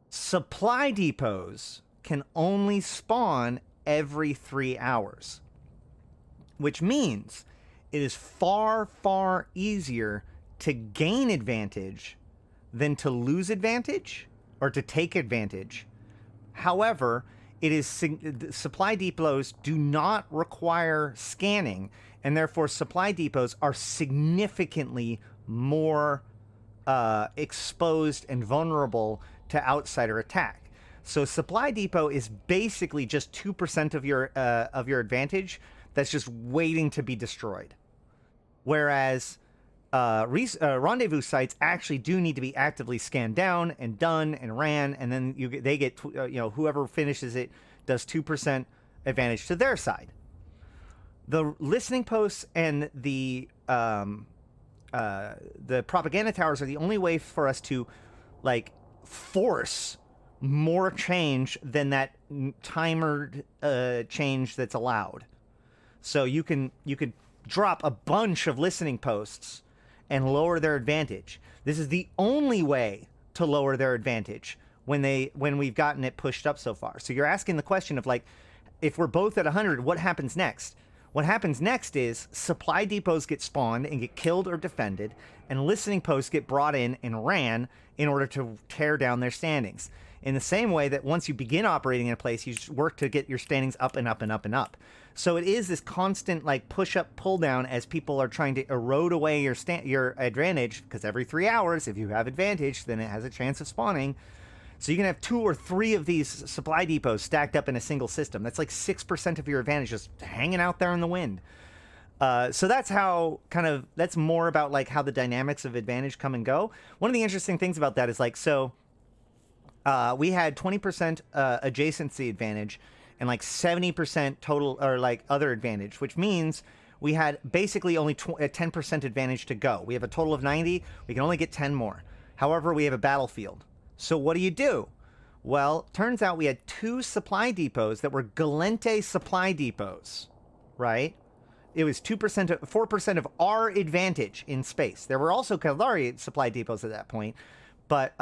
A: supply depots can only spawn every 3 hours, which means it is far, far easier to gain advantage than to lose advantage or to take advantage. However, supply depots do not require scanning, and therefore supply depots are significantly more exposed and vulnerable to outsider attack. So supply depot is basically just 2% of your advantage that's just waiting to be destroyed. Whereas rendezvous sites actually do need to be actively scanned down and done and ran, and then they get whoever finishes it does 2% advantage to their side. The listening posts and the propaganda towers are the only way for us to like force more change than that timered change that's allowed. So you can drop a bunch of listening posts and lower their advantage. This is the only way to lower their advantage when we've gotten it pushed up so far. So you're asking the question of like, if we're both at 100, what happens next? What happens next is supply depots get spawned and get killed or defended, and listening posts get brought in and ran in order to tear down their standings. In the same way that once you begin operating in a place, you just work to get your standings up and up and up and up. So it is this constant like push up, pull down as people are trying to erode away your advantage, because every 3 hours, if you have advantage, then it has a chance of spawning. So you can have 2 or 3 of these supply depots stacked up in a single system. That's like 6% of your advantage just hanging out there in the wind. So that's how that's more about like how the dynamics of advantage come and go. One of the interesting things about that is like, we had 20% adjacency advantage and like 70% total or like other advantage, which means we had basically only 10% advantage to go. We have a total of 90. We can only get 10 more. However, we have a battlefield. So what do? Well, turns out we had 2 supply depots that were Gallente supply depots, right? It was 4% of our advantage in space. There were also Allara supply depots at that point, but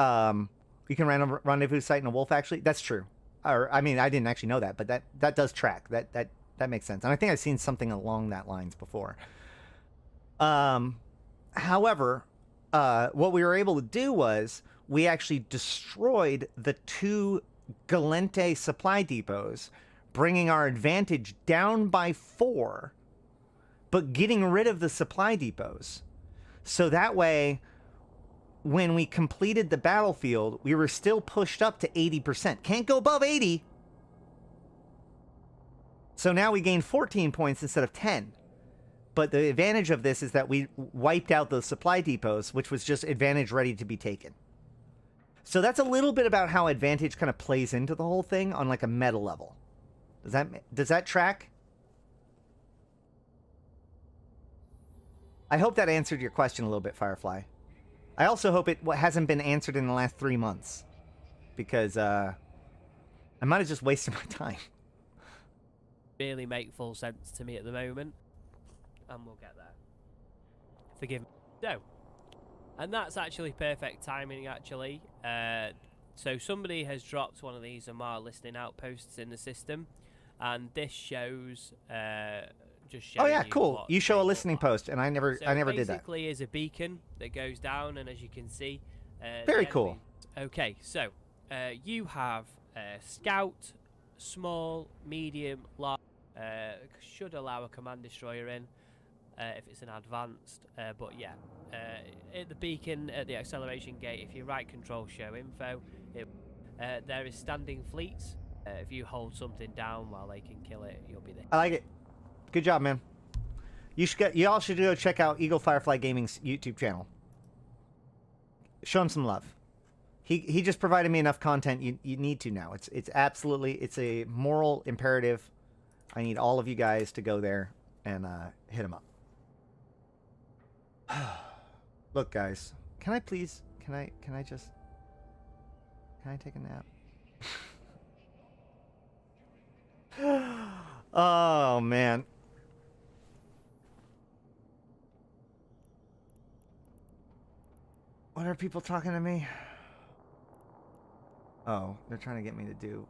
A: you can run a rendezvous site and a wolf, actually. That's true. Or, I mean, I didn't actually know that, but that does track. That makes sense. And I think I've seen something along that lines before. However, what we were able to do was we actually destroyed the 2 Gallente supply depots, bringing our advantage down by 4, but getting rid of the supply depots. So that way, when we completed the battlefield, we were still pushed up to 80%. Can't go above 80. So now we gained 14 points instead of 10. But the advantage of this is that we wiped out the supply depots, which was just advantage ready to be taken. So that's a little bit about how advantage kind of plays into the whole thing on like a meta level. Does that track? I hope that answered your question a little bit, Firefly. I also hope it hasn't been answered in the last 3 months, because I might have just wasted my time.
B: Really make full sense to me at the moment, and we'll get there. Forgive me. So, and that's actually perfect timing, actually. So somebody has dropped one of these MER listening outposts in the system, and this shows just showing
A: Oh yeah,
B: you
A: cool.
B: what
A: You show
B: they
A: a
B: look
A: listening
B: like.
A: post, and I never did that.
B: Basically, is a beacon that goes down, and as you can see,
A: Very
B: the
A: cool.
B: enemies- Okay, so you have scout, small, medium, large. Should allow a command destroyer in if it's an advanced. But yeah, at the beacon at the acceleration gate, if you right control show info, there is standing fleets. If you hold something down while they can kill it, you'll be there.
A: I like it. Good job, man. You all should go check out Eagle Firefly Gaming's YouTube channel. Show him some love. He just provided me enough content. You need to now. It's absolutely, it's a moral imperative. I need all of you guys to go there and hit him up. Look, guys, can I please? Can I take a nap? Oh man. What are people talking to me? Oh, they're trying to get me to do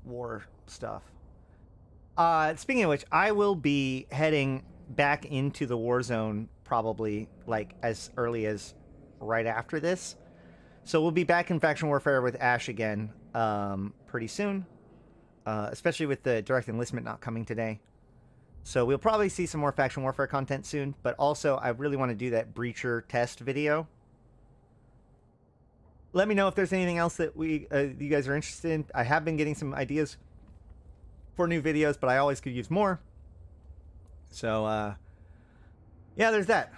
A: war stuff. Speaking of which, I will be heading back into the war zone probably like as early as right after this. So we'll be back in faction warfare with Ash again pretty soon, especially with the direct enlistment not coming today. So we'll probably see some more faction warfare content soon, but also I really want to do that breacher test video. Let me know if there's anything else that you guys are interested in. I have been getting some ideas for new videos, but I always could use more. So, yeah, there's that.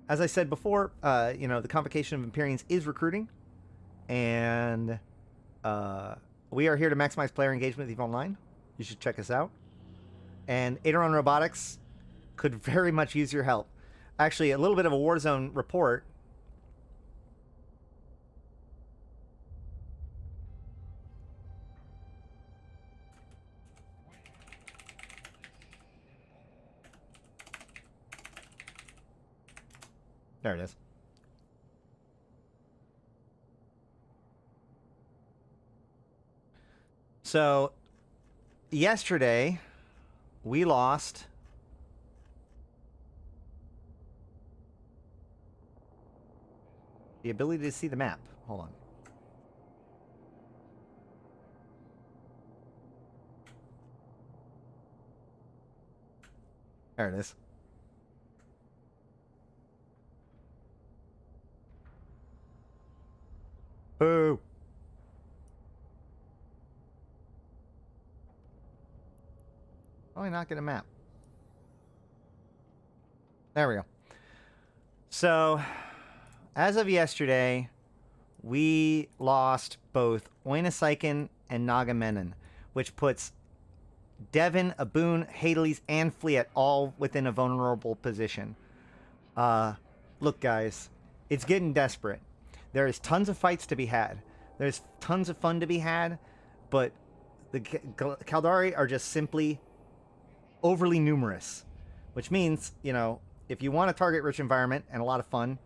A: As I said before, you know, the Convocation of Empyreans is recruiting, and we are here to maximize player engagement with EVE Online. You should check us out. And Aderon Robotics could very much use your help. Actually, a little bit of a Warzone report. There it is. So, yesterday, we lost the ability to see the map. Hold on. There it is. Boo. Why not get a map? There we go. So, as of yesterday, we lost both Oinasaiken and Nagamenen, which puts Devon, Aboon, Hadley's, and Fleet all within a vulnerable position. Look, guys, it's getting desperate. There is tons of fights to be had. There's tons of fun to be had, but the Caldari are just simply overly numerous, which means, you know, if you want a target-rich environment and a lot of fun,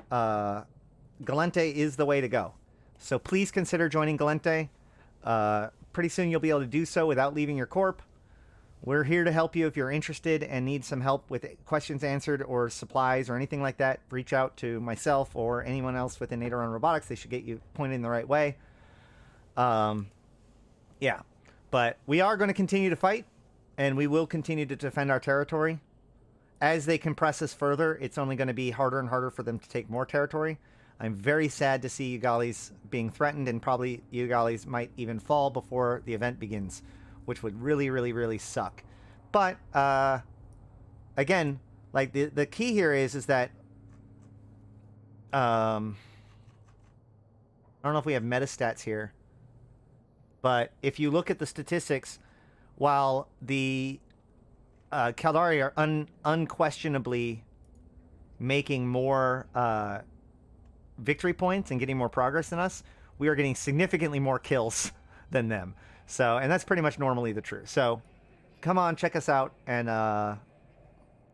A: Gallente is the way to go. So please consider joining Gallente. Pretty soon you'll be able to do so without leaving your corp. We're here to help you if you're interested and need some help with questions answered or supplies or anything like that. Reach out to myself or anyone else within Aderon Robotics. They should get you pointed in the right way. Yeah, but we are going to continue to fight, and we will continue to defend our territory. As they compress us further, it's only going to be harder and harder for them to take more territory. I'm very sad to see Ugalis being threatened, and probably Ugalis might even fall before the event begins, which would really, really, really suck. But, again, like, the key here is that, I don't know if we have metastats here, but if you look at the statistics, while the Caldari are unquestionably making more victory points and getting more progress than us, we are getting significantly more kills than them. So, and that's pretty much normally the truth. So, come on, check us out and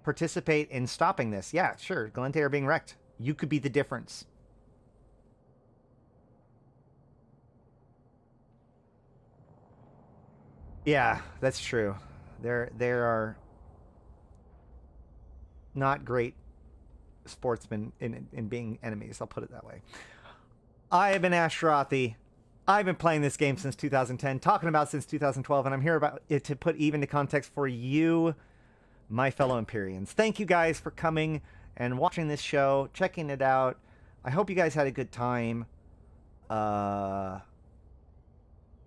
A: participate in stopping this. Yeah, sure, Gallente are being wrecked. You could be the difference. Yeah, that's true. There are not great sportsmen in being enemies. I'll put it that way. I have been Ashtarothi. I've been playing this game since 2010, talking about since 2012, and I'm here about it to put even to context for you, my fellow Empyreans. Thank you guys for coming and watching this show, checking it out. I hope you guys had a good time.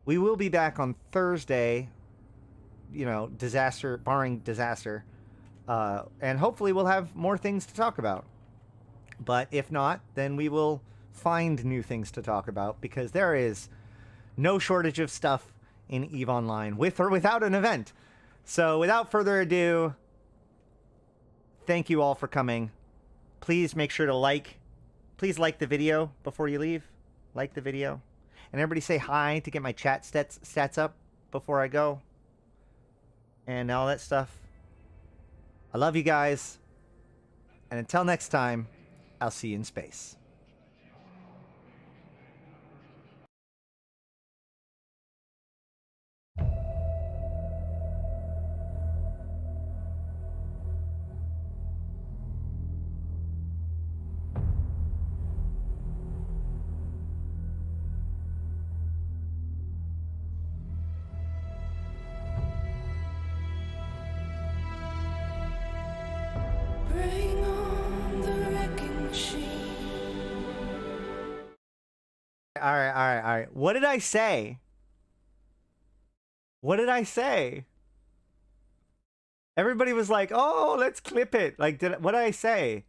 A: We will be back on Thursday, you know, barring disaster. And hopefully we'll have more things to talk about. But if not, then we will find new things to talk about, because there is no shortage of stuff in EVE Online, with or without an event. So without further ado, thank you all for coming. Please make sure to please like the video before you leave. Like the video. And everybody say hi to get my chat stats up before I go. And all that stuff. I love you guys. And until next time, I'll see you in space.
C: Bring on the wrecking machine.
A: All right. What did I say? What did I say? Everybody was like, "Oh, let's clip it." Like, what did I say?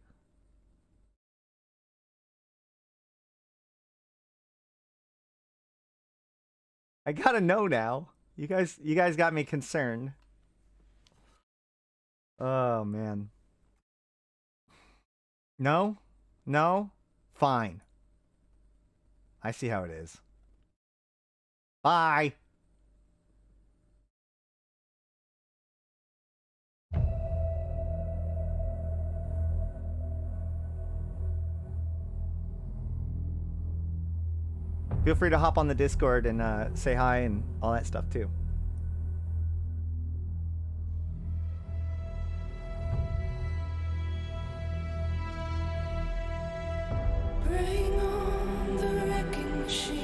A: I gotta know now. You guys got me concerned. Oh man. No? No? Fine. I see how it is. Bye. Feel free to hop on the Discord and say hi and all that stuff too.
C: Bring on the wrecking machine.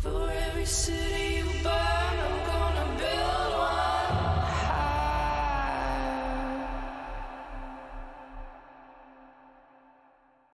C: For every city